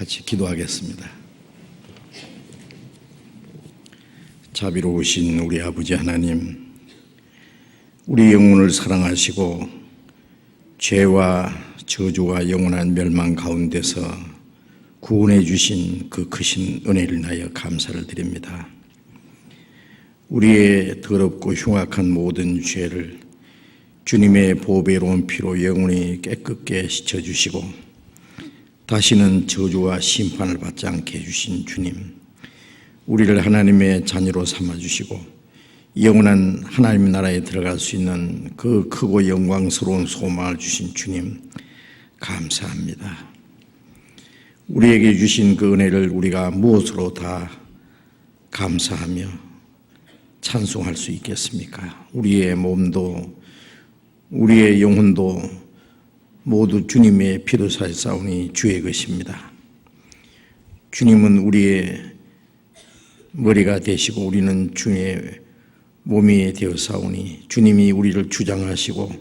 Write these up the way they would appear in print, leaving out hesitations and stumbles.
같이 기도하겠습니다. 자비로우신 우리 아버지 하나님, 우리 영혼을 사랑하시고 죄와 저주와 영원한 멸망 가운데서 구원해 주신 그 크신 은혜를 인하여 감사를 드립니다. 우리의 더럽고 흉악한 모든 죄를 주님의 보배로운 피로 영원히 깨끗게 씻어주시고 다시는 저주와 심판을 받지 않게 해주신 주님, 우리를 하나님의 자녀로 삼아주시고 영원한 하나님 나라에 들어갈 수 있는 그 크고 영광스러운 소망을 주신 주님, 감사합니다. 우리에게 주신 그 은혜를 우리가 무엇으로 다 감사하며 찬송할 수 있겠습니까? 우리의 몸도 우리의 영혼도 모두 주님의 피로 사였사오니 주의 것입니다. 주님은 우리의 머리가 되시고 우리는 주의 몸이 되었사오니 주님이 우리를 주장하시고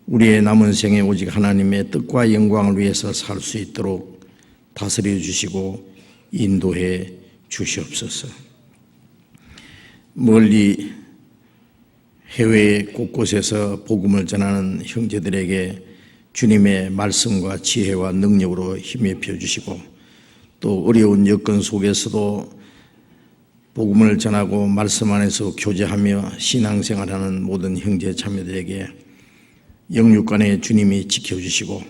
우리의 남은 생에 오직 하나님의 뜻과 영광을 위해서 살 수 있도록 다스려 주시고 인도해 주시옵소서. 멀리 해외 곳곳에서 복음을 전하는 형제들에게 주님의 말씀과 지혜와 능력으로 힘입혀 주시고 또 어려운 여건 속에서도 복음을 전하고 말씀 안에서 교제하며 신앙생활하는 모든 형제 자매들에게 영육간에 주님이 지켜주시고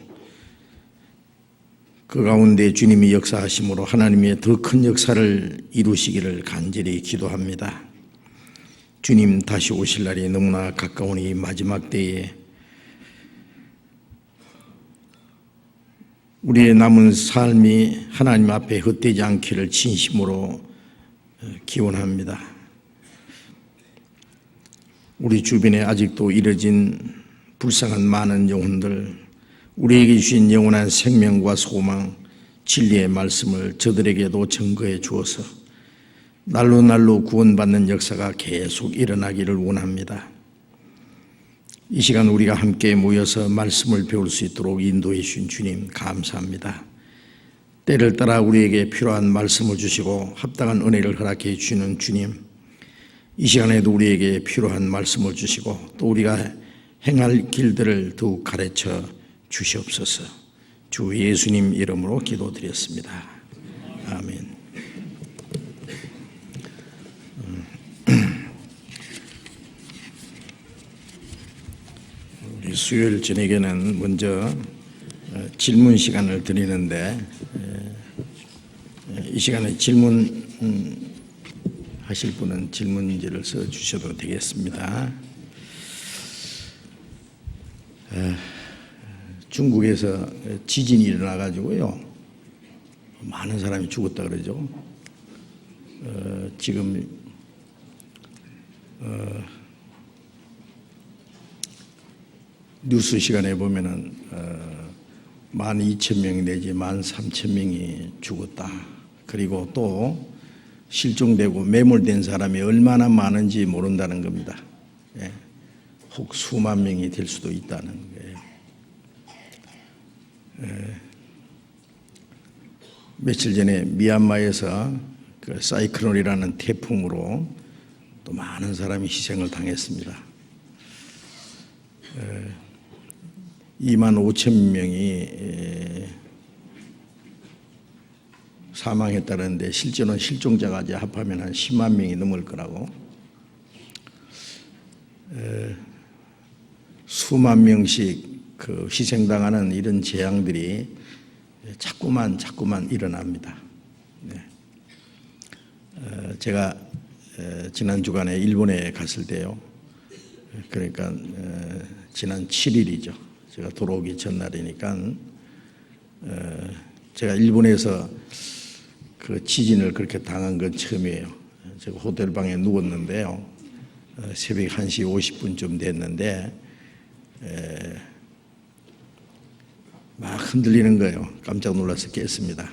그 가운데 주님이 역사하심으로 하나님의 더 큰 역사를 이루시기를 간절히 기도합니다. 주님 다시 오실 날이 너무나 가까우니 마지막 때에 우리의 남은 삶이 하나님 앞에 헛되지 않기를 진심으로 기원합니다. 우리 주변에 아직도 이뤄진 불쌍한 많은 영혼들, 우리에게 주신 영원한 생명과 소망, 진리의 말씀을 저들에게도 증거해 주어서 날로 날로 구원받는 역사가 계속 일어나기를 원합니다. 이 시간 우리가 함께 모여서 말씀을 배울 수 있도록 인도해 주신 주님 감사합니다. 때를 따라 우리에게 필요한 말씀을 주시고 합당한 은혜를 허락해 주시는 주님, 이 시간에도 우리에게 필요한 말씀을 주시고 또 우리가 행할 길들을 더욱 가르쳐 주시옵소서. 주 예수님 이름으로 기도드렸습니다. 아멘. 우리 수요일 저녁에는 먼저 질문 시간을 드리는데 이 시간에 질문 하실 분은 질문지를 써 주셔도 되겠습니다. 중국에서 지진이 일어나 가지고요 많은 사람이 죽었다 그러죠. 지금 뉴스 시간에 보면은 12,000명 내지 13,000명이 죽었다. 그리고 또 실종되고 매몰된 사람이 얼마나 많은지 모른다는 겁니다. 예. 혹 수만 명이 될 수도 있다는 거예요. 며칠 전에 미얀마에서 그 사이클론이라는 태풍으로 또 많은 사람이 희생을 당했습니다. 25,000명이 사망했다는데 실제로는 실종자가 이제 합하면 한 10만 명이 넘을 거라고. 수만 명씩 그 희생당하는 이런 재앙들이 자꾸만 일어납니다. 네. 제가 지난 주간에 일본에 갔을 때요. 그러니까 지난 7일이죠. 제가 돌아오기 전날이니까 제가 일본에서 그 지진을 그렇게 당한 건 처음이에요. 제가 호텔방에 누웠는데요. 새벽 1시 50분쯤 됐는데 막 흔들리는 거예요. 깜짝 놀라서 깼습니다.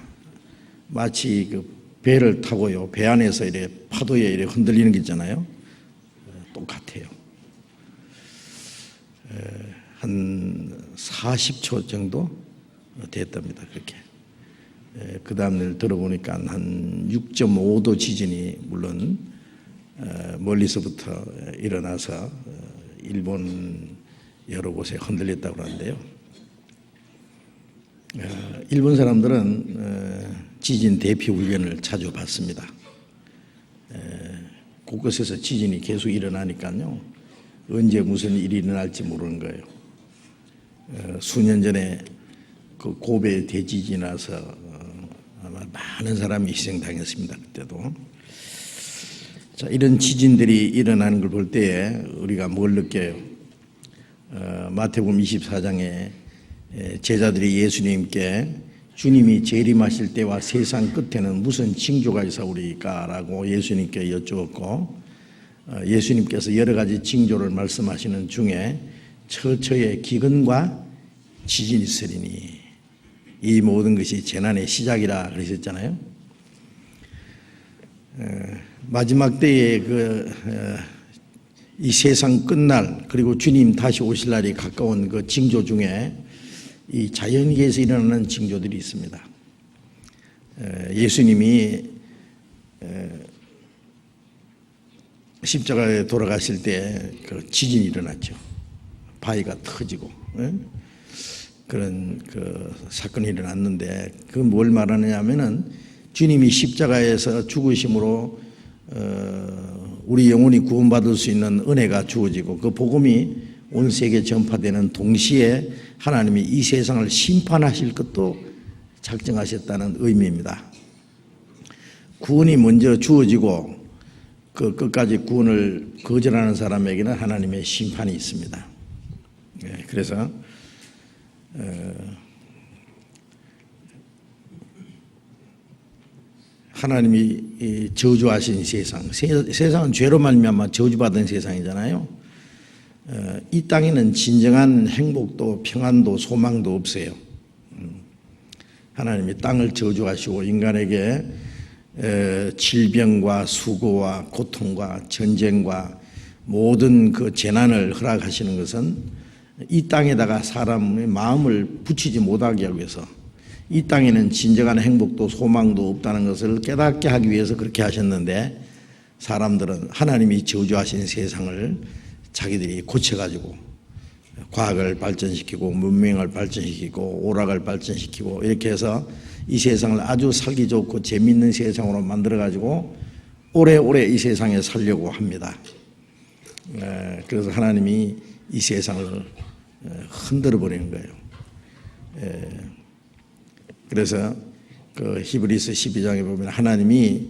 마치 그 배를 타고요. 배 안에서 이래 파도에 이래 흔들리는 게 있잖아요. 똑같아요. 한 40초 정도 됐답니다. 그렇게. 그 다음날 들어보니까 한 6.5도 지진이 물론 멀리서부터 일어나서 일본 여러 곳에 흔들렸다고 하는데요. 일본 사람들은 지진 대피 훈련을 자주 받습니다. 곳곳에서 지진이 계속 일어나니까요. 언제 무슨 일이 일어날지 모르는 거예요. 수년 전에 그 고베 대지진이 나서 아마 많은 사람이 희생당했습니다. 그때도. 자, 이런 지진들이 일어나는 걸 볼 때에 우리가 뭘 느껴요? 마태복음 24장에 제자들이 예수님께 주님이 재림하실 때와 세상 끝에는 무슨 징조가 있사오리까라고 예수님께 여쭈었고, 예수님께서 여러 가지 징조를 말씀하시는 중에 처처의 기근과 지진이 있으리니 이 모든 것이 재난의 시작이라 그러셨잖아요. 마지막 때에 이 세상 끝날, 그리고 주님 다시 오실 날이 가까운 그 징조 중에 이 자연계에서 일어나는 징조들이 있습니다. 예수님이 십자가에 돌아가실 때 그 지진이 일어났죠. 바위가 터지고 그런 그 사건이 일어났는데, 그 뭘 말하느냐 하면은 주님이 십자가에서 죽으심으로 우리 영혼이 구원받을 수 있는 은혜가 주어지고 그 복음이 온 세계에 전파되는 동시에 하나님이 이 세상을 심판하실 것도 작정하셨다는 의미입니다. 구원이 먼저 주어지고 그 끝까지 구원을 거절하는 사람에게는 하나님의 심판이 있습니다. 그래서 하나님이 저주하신 세상은 죄로 말미암아 저주받은 세상이잖아요. 이 땅에는 진정한 행복도 평안도 소망도 없어요. 하나님이 땅을 저주하시고 인간에게 질병과 수고와 고통과 전쟁과 모든 그 재난을 허락하시는 것은 이 땅에다가 사람의 마음을 붙이지 못하게 하기 위해서, 이 땅에는 진정한 행복도 소망도 없다는 것을 깨닫게 하기 위해서 그렇게 하셨는데, 사람들은 하나님이 저주하신 세상을 자기들이 고쳐가지고 과학을 발전시키고 문명을 발전시키고 오락을 발전시키고 이렇게 해서 이 세상을 아주 살기 좋고 재미있는 세상으로 만들어가지고 오래오래 이 세상에 살려고 합니다. 그래서 하나님이 이 세상을 흔들어 버리는 거예요. 그래서 그 히브리서 12장에 보면 하나님이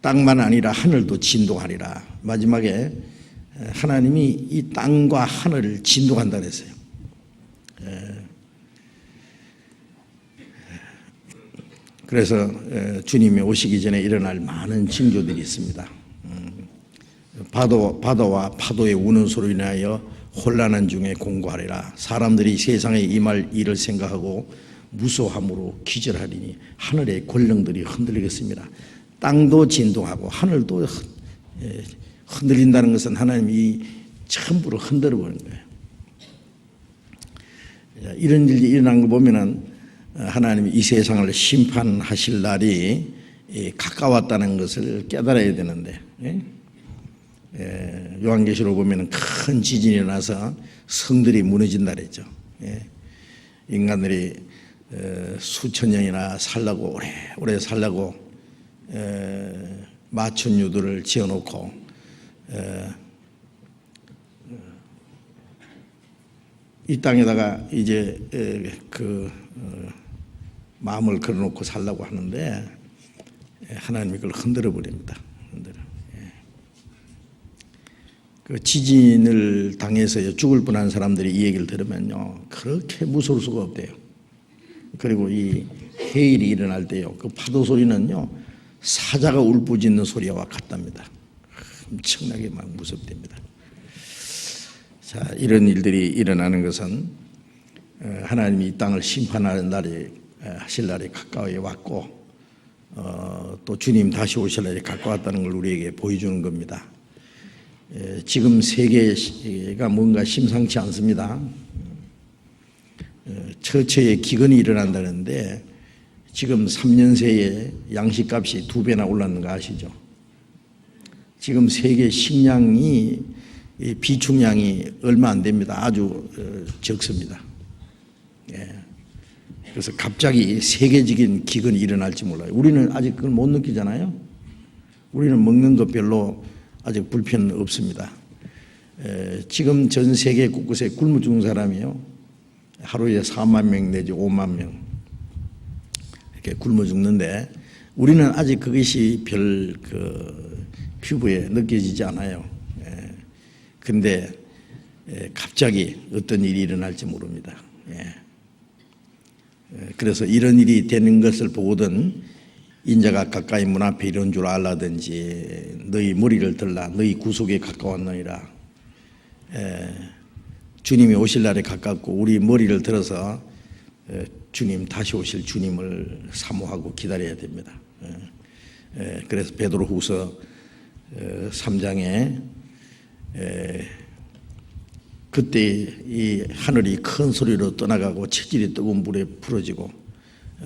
땅만 아니라 하늘도 진동하리라. 마지막에 하나님이 이 땅과 하늘을 진동한다 그랬어요. 그래서 주님이 오시기 전에 일어날 많은 징조들이 있습니다. 바다와 파도의 우는 소리로 인하여 혼란한 중에 공고하리라. 사람들이 세상에 임할 일을 생각하고 무소함으로 기절하리니 하늘의 권능들이 흔들리겠습니다. 땅도 진동하고 하늘도 흔들린다는 것은 하나님이 전부를 흔들어 버린 거예요. 이런 일이 일어난 거 보면은 하나님이 이 세상을 심판하실 날이 가까웠다는 것을 깨달아야 되는데, 요한계시록 보면은 큰 지진이 일어나서 성들이 무너진다 그랬죠. 인간들이 수천 년이나 살라고 오래 살라고 마천유들을 지어놓고 이 땅에다가 이제 마음을 걸어놓고 살라고 하는데 하나님이 그걸 흔들어 버립니다. 그 지진을 당해서 죽을 뻔한 사람들이 이 얘기를 들으면요, 그렇게 무서울 수가 없대요. 그리고 이 해일이 일어날 때요, 그 파도 소리는요, 사자가 울부짖는 소리와 같답니다. 엄청나게 막 무섭답니다. 자, 이런 일들이 일어나는 것은 하나님이 이 땅을 심판하는 날이 하실 날이 가까이 왔고, 또 주님 다시 오실 날이 가까웠다는 걸 우리에게 보여주는 겁니다. 지금 세계가 뭔가 심상치 않습니다. 처처의 기근이 일어난다는데 지금 3년 새에 양식값이 2배나 올랐는 거 아시죠? 지금 세계 식량이 비축량이 얼마 안 됩니다. 아주 적습니다. 그래서 갑자기 세계적인 기근이 일어날지 몰라요. 우리는 아직 그걸 못 느끼잖아요. 우리는 먹는 것 별로 아직 불편 없습니다. 지금 전 세계 곳곳에 굶어 죽는 사람이요, 하루에 4만 명 내지 5만 명 이렇게 굶어 죽는데, 우리는 아직 그것이 별 피부에 느껴지지 않아요. 근데 갑자기 어떤 일이 일어날지 모릅니다. 그래서 이런 일이 되는 것을 보거든 인자가 가까이 문 앞에 이런 줄 알라든지 너희 머리를 들라 너희 구속에 가까웠느니라. 주님이 오실 날에 가깝고 우리 머리를 들어서 주님 다시 오실 주님을 사모하고 기다려야 됩니다. 그래서 베드로후서 3장에 그때 이 하늘이 큰 소리로 떠나가고 체질이 뜨거운 불에 풀어지고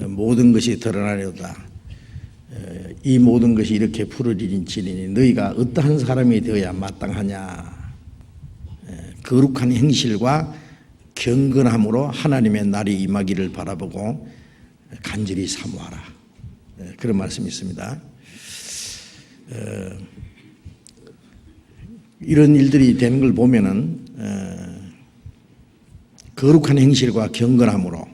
모든 것이 드러나려다. 이 모든 것이 이렇게 풀어지니 너희가 어떠한 사람이 되어야 마땅하냐. 거룩한 행실과 경건함으로 하나님의 날이 임하기를 바라보고 간절히 사모하라. 그런 말씀이 있습니다. 이런 일들이 되는 걸 보면은 거룩한 행실과 경건함으로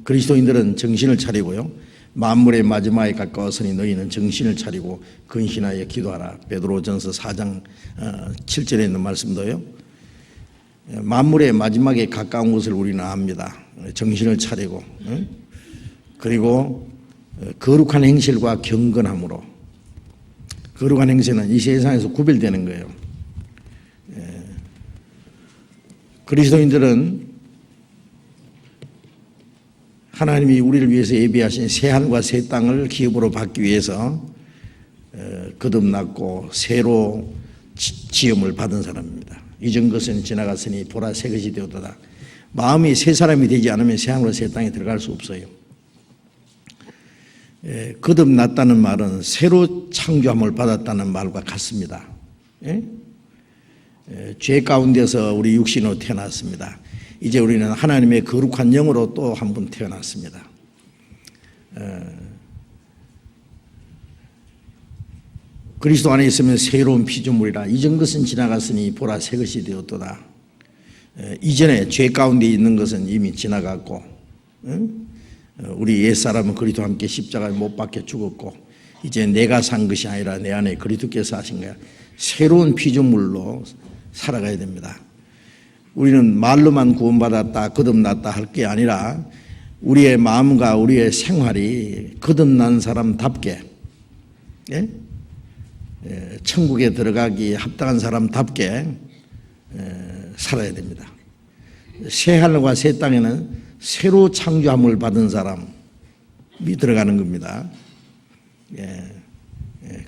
그리스도인들은 정신을 차리고요, 만물의 마지막에 가까웠으니 너희는 정신을 차리고 근신하여 기도하라. 베드로전서 4장 7절에 있는 말씀도요, 만물의 마지막에 가까운 것을 우리는 압니다. 정신을 차리고 그리고 거룩한 행실과 경건함으로. 거룩한 행실은 이 세상에서 구별되는 거예요. 그리스도인들은 하나님이 우리를 위해서 예비하신 새 하늘과 새 땅을 기업으로 받기 위해서 거듭났고 새로 지음을 받은 사람입니다. 이전 것은 지나갔으니 보라 새 것이 되었도다. 마음이 새 사람이 되지 않으면 새 하늘과 새 땅에 들어갈 수 없어요. 거듭났다는 말은 새로 창조함을 받았다는 말과 같습니다. 죄 가운데서 우리 육신으로 태어났습니다. 이제 우리는 하나님의 거룩한 영으로 또 한 번 태어났습니다. 그리스도 안에 있으면 새로운 피조물이라. 이전 것은 지나갔으니 보라 새 것이 되었도다. 이전에 죄 가운데 있는 것은 이미 지나갔고, 우리 옛사람은 그리스도와 함께 십자가에 못 박혀 죽었고, 이제 내가 산 것이 아니라 내 안에 그리스도께서 하신 거야. 새로운 피조물로 살아가야 됩니다. 우리는 말로만 구원받았다, 거듭났다 할 게 아니라 우리의 마음과 우리의 생활이 거듭난 사람답게, 천국에 들어가기 합당한 사람답게 살아야 됩니다. 새 하늘과 새 땅에는 새로 창조함을 받은 사람이 들어가는 겁니다.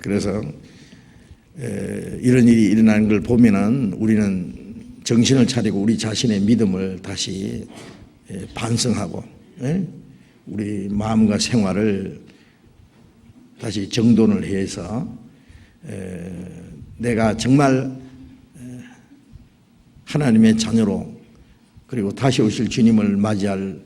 그래서 이런 일이 일어나는 걸 보면은 우리는 정신을 차리고 우리 자신의 믿음을 다시 반성하고 우리 마음과 생활을 다시 정돈을 해서 내가 정말 하나님의 자녀로 그리고 다시 오실 주님을 맞이할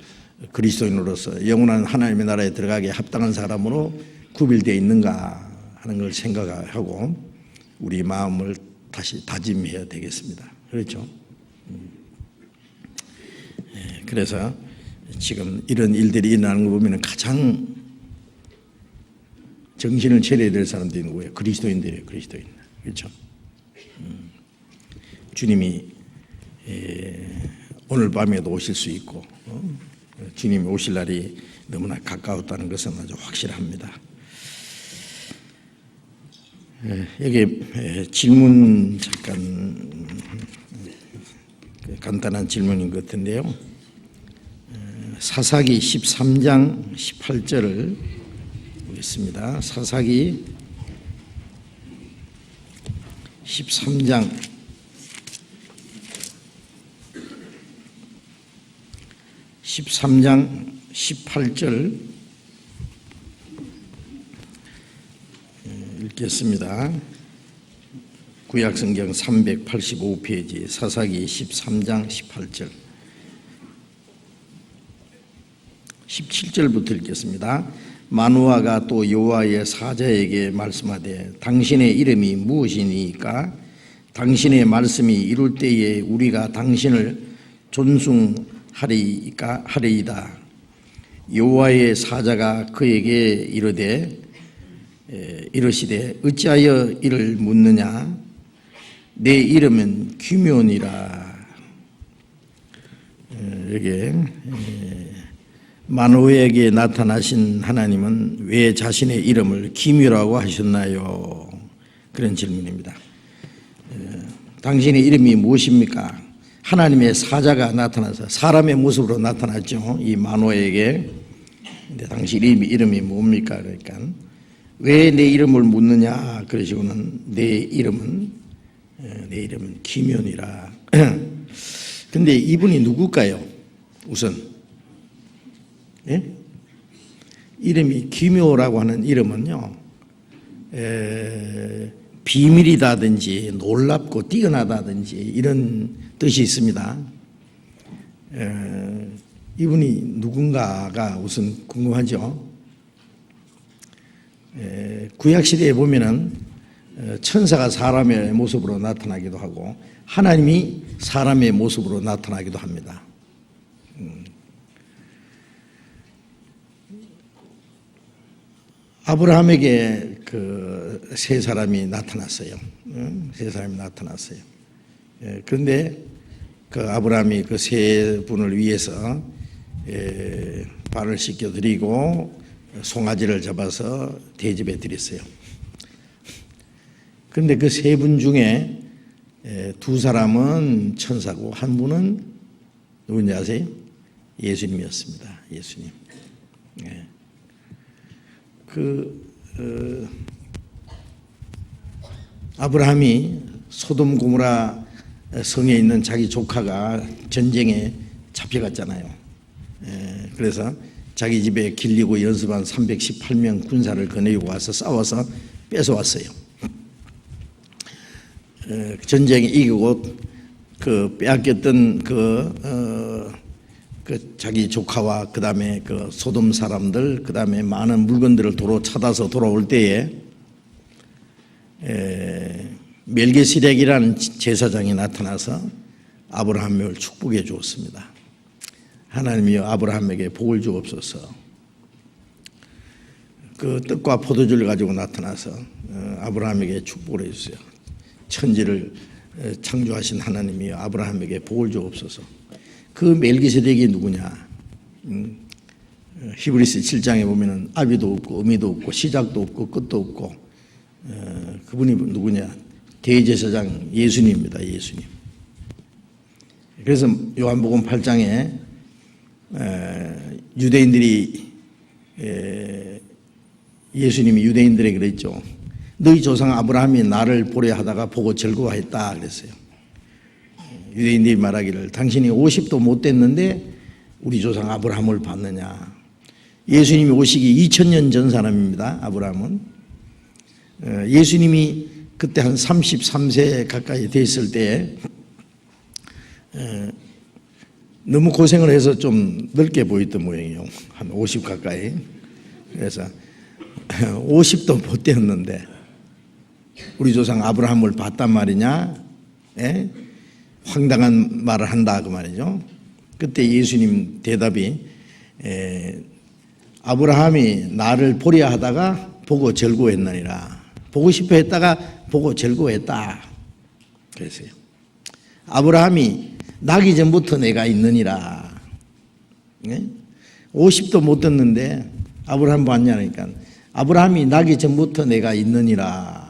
그리스도인으로서 영원한 하나님의 나라에 들어가기에 합당한 사람으로 구별되어 있는가 하는 걸 생각하고 우리 마음을 다시 다짐해야 되겠습니다. 그렇죠? 그래서 지금 이런 일들이 일어나는 거 보면 가장 정신을 차려야 될 사람들이 누구예요? 그리스도인들이에요. 그리스도인. 그렇죠? 주님이 오늘 밤에도 오실 수 있고 주님이 오실 날이 너무나 가까웠다는 것은 아주 확실합니다. 여기 질문 잠깐 간단한 질문인 것 같은데요. 사사기 13장 18절을 보겠습니다. 사사기 13장 18절 읽겠습니다. 구약성경 385페이지 사사기 13장 18절 17절부터 읽겠습니다. 마누아가 또 여호와의 사자에게 말씀하되 당신의 이름이 무엇이니까 당신의 말씀이 이룰 때에 우리가 당신을 존숭하리이다. 여호와의 사자가 그에게 이르시되 어찌하여 이를 묻느냐 내 이름은 기묘니라. 여기 마누아에게 나타나신 하나님은 왜 자신의 이름을 기묘라고 하셨나요? 그런 질문입니다. 당신의 이름이 무엇입니까? 하나님의 사자가 나타나서 사람의 모습으로 나타났죠. 이 마누아에게. 근데 당신 이름이 뭡니까? 그러니까 왜 내 이름을 묻느냐? 그러시고는 내 이름은 기묘니라. 근데 이분이 누굴까요? 우선 이름이 기묘라고 하는 이름은요, 비밀이다든지 놀랍고 뛰어나다든지 이런 뜻이 있습니다. 이분이 누군가가 우선 궁금하죠. 구약시대에 보면은 천사가 사람의 모습으로 나타나기도 하고 하나님이 사람의 모습으로 나타나기도 합니다. 아브라함에게 그 세 사람이 나타났어요. 세 사람이 나타났어요. 그런데 그 아브라함이 그 세 분을 위해서 발을 씻겨드리고 송아지를 잡아서 대접해 드렸어요. 그런데 그 세 분 중에 두 사람은 천사고 한 분은 누군지 아세요? 예수님이었습니다. 예수님. 아브라함이 소돔 고모라 성에 있는 자기 조카가 전쟁에 잡혀갔잖아요. 그래서 자기 집에 길리고 연습한 318명 군사를 거느리고 와서 싸워서 뺏어왔어요. 전쟁에 이기고 그 빼앗겼던 그 자기 조카와 그 다음에 그 소돔 사람들, 그 다음에 많은 물건들을 도로 찾아서 돌아올 때에 멜기세덱이라는 제사장이 나타나서 아브라함을 축복해 주었습니다. 하나님이여 아브라함에게 복을 주옵소서. 그 떡과 포도주를 가지고 나타나서 아브라함에게 축복을 해주세요. 천지를 창조하신 하나님이여 아브라함에게 복을 주옵소서. 그 멜기세덱이 누구냐? 히브리서 7장에 보면은 아비도 없고 어미도 없고 시작도 없고 끝도 없고 그분이 누구냐? 대제사장 예수님입니다. 예수님. 그래서 요한복음 8장에 유대인들이 예수님이 유대인들에게 그랬죠. 너희 조상 아브라함이 나를 보려 하다가 보고 즐거워했다 그랬어요. 유대인들이 말하기를 당신이 50도 못 됐는데 우리 조상 아브라함을 봤느냐. 예수님이 오시기 2000년 전 사람입니다. 아브라함은. 예수님이 그때 한 33세 가까이 됐을 때 너무 고생을 해서 좀 넓게 보였던 모양이에요. 한 50 가까이. 그래서 50도 못 되었는데 우리 조상 아브라함을 봤단 말이냐? 황당한 말을 한다 그 말이죠. 그때 예수님 대답이 아브라함이 나를 보려 하다가 보고 즐거워했느니라. 보고 싶어 했다가 보고 즐거워했다 그랬어요. 아브라함이 나기 전부터 내가 있느니라. 50도 못 됐는데 아브라함 봤냐니까 아브라함이 나기 전부터 내가 있느니라.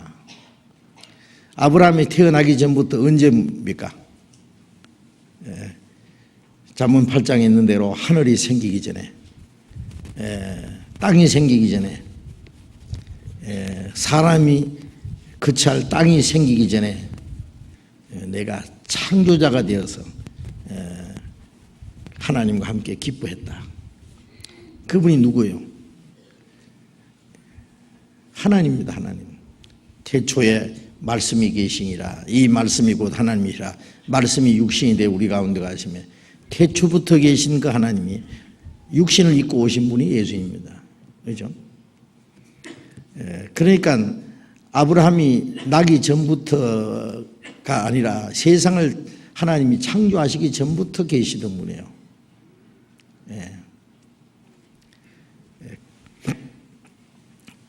아브라함이 태어나기 전부터 언제입니까? 잠언 8장에 있는 대로 하늘이 생기기 전에, 땅이 생기기 전에, 사람이 거처할 땅이 생기기 전에 내가 창조자가 되어서 하나님과 함께 기뻐했다. 그분이 누구예요? 하나님입니다. 하나님. 태초에 말씀이 계시니라. 이 말씀이 곧 하나님이시라. 말씀이 육신이 되어 우리 가운데 가시며 태초부터 계신 그 하나님이 육신을 입고 오신 분이 예수입니다. 그렇죠? 그러니까 아브라함이 나기 전부터가 아니라 세상을 하나님이 창조하시기 전부터 계시던 분이에요.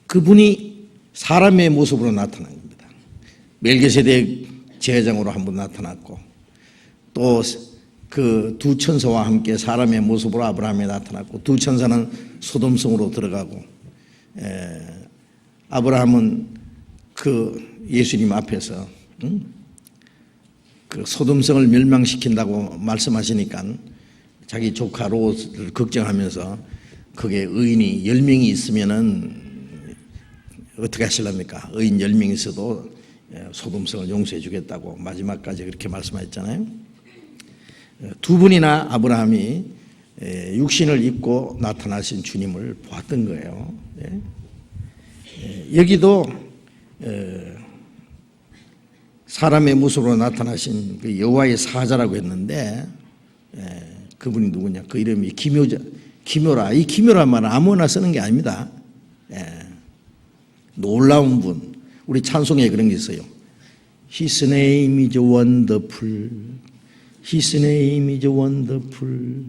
그분이 사람의 모습으로 나타난 겁니다. 멜기세덱 제사장으로 한번 나타났고 또 그 두 천사와 함께 사람의 모습으로 아브라함에 나타났고 두 천사는 소돔성으로 들어가고 아브라함은 그 예수님 앞에서 그 소돔성을 멸망시킨다고 말씀하시니까 자기 조카 롯을 걱정하면서 그게 의인이 10명이 있으면은 어떻게 하실랍니까? 의인 10명이 있어도 소돔성을 용서해 주겠다고 마지막까지 그렇게 말씀하셨잖아요. 두 분이나 아브라함이 육신을 입고 나타나신 주님을 보았던 거예요. 여기도 사람의 모습으로 나타나신 그 여호와의 사자라고 했는데 그분이 누구냐? 그 이름이 기묘라. 이 기묘란 말은 아무나 쓰는 게 아닙니다. 놀라운 분. 우리 찬송에 그런 게 있어요. His name is wonderful. His name is wonderful.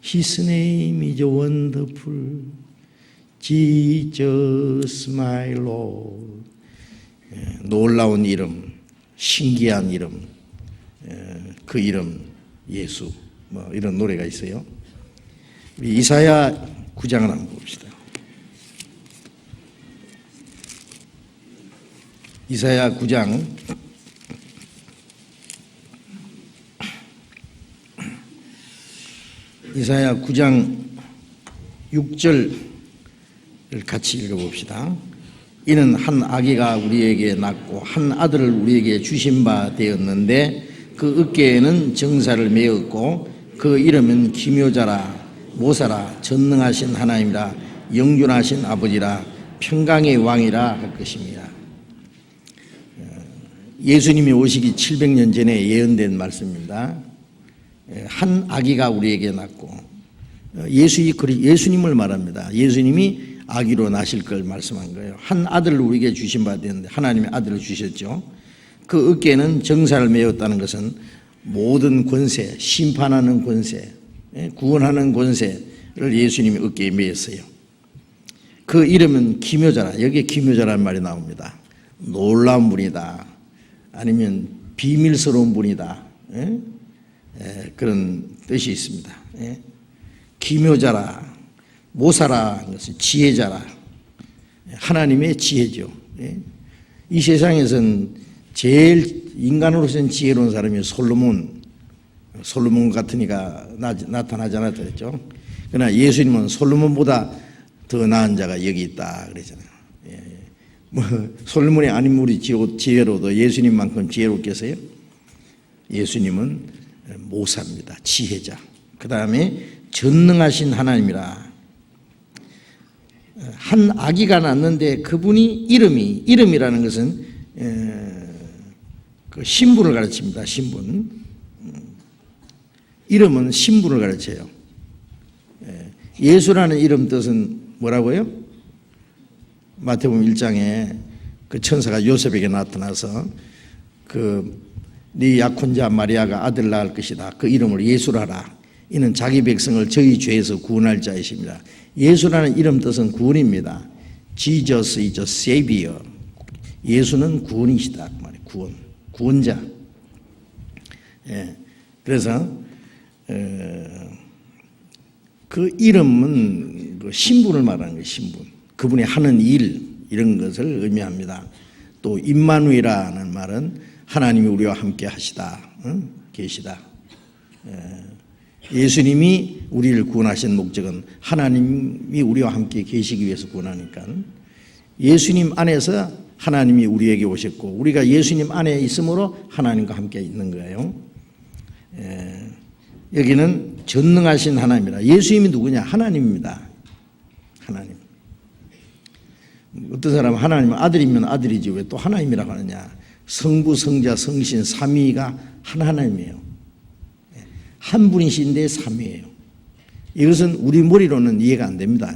His name is wonderful. Jesus my Lord. 놀라운 이름, 신기한 이름, 그 이름 예수. 뭐 이런 노래가 있어요. 우리 이사야 9장을 한번 봅시다. 이사야 9장 6절을 같이 읽어봅시다. 이는 한 아기가 우리에게 낳고 한 아들을 우리에게 주신 바 되었는데 그 어깨에는 정사를 메었고 그 이름은 기묘자라 모사라 전능하신 하나님이라 영존하신 아버지라 평강의 왕이라 할 것입니다. 예수님이 오시기 700년 전에 예언된 말씀입니다. 한 아기가 우리에게 낳고 예수님을 말합니다. 예수님이 아기로 나실 걸 말씀한 거예요. 한 아들을 우리에게 주신 바 되었는데 하나님의 아들을 주셨죠. 그 어깨에는 정사를 메었다는 것은 모든 권세, 심판하는 권세, 구원하는 권세를 예수님이 어깨에 메었어요. 그 이름은 기묘자라. 여기에 기묘자라는 말이 나옵니다. 놀라운 분이다. 아니면 비밀스러운 분이다. 그런 뜻이 있습니다. 기묘자라, 모사라 하는 것은 지혜자라. 하나님의 지혜죠. 이 세상에서는 제일 인간으로서는 지혜로운 사람이 솔로몬 같은 이가 나타나지 않았다 그랬죠. 그러나 예수님은 솔로몬보다 더 나은 자가 여기 있다 그러잖아요. 뭐 솔로몬이 아무리 지혜로워도 예수님만큼 지혜롭겠어요? 예수님은 모사입니다. 지혜자. 그 다음에 전능하신 하나님이라. 한 아기가 낳는데 그분이 이름이라는 것은 그 신분을 가르칩니다. 신분. 이름은 신분을 가르쳐요. 예수라는 이름 뜻은 뭐라고요? 마태복음 1장에 그 천사가 요셉에게 나타나서 네 약혼자 마리아가 아들 낳을 것이다. 그 이름을 예수라 하라. 이는 자기 백성을 저희 죄에서 구원할 자이십니다. 예수라는 이름 뜻은 구원입니다. Jesus is a Savior. 예수는 구원이시다. 구원자. 그래서 그 이름은 그 신분을 말하는 거예요. 신분. 그분이 하는 일 이런 것을 의미합니다. 또 임마누엘이라는 말은 하나님이 우리와 함께 하시다, 계시다. 예수님이 우리를 구원하신 목적은 하나님이 우리와 함께 계시기 위해서 구원하니까 예수님 안에서 하나님이 우리에게 오셨고 우리가 예수님 안에 있으므로 하나님과 함께 있는 거예요. 여기는 전능하신 하나님이라. 예수님이 누구냐? 하나님입니다. 하나님. 어떤 사람은 하나님은 아들이면 아들이지 왜 또 하나님이라고 하느냐. 성부, 성자, 성신, 삼위가 하나님이에요. 한 분이신데 삼위예요. 이것은 우리 머리로는 이해가 안 됩니다.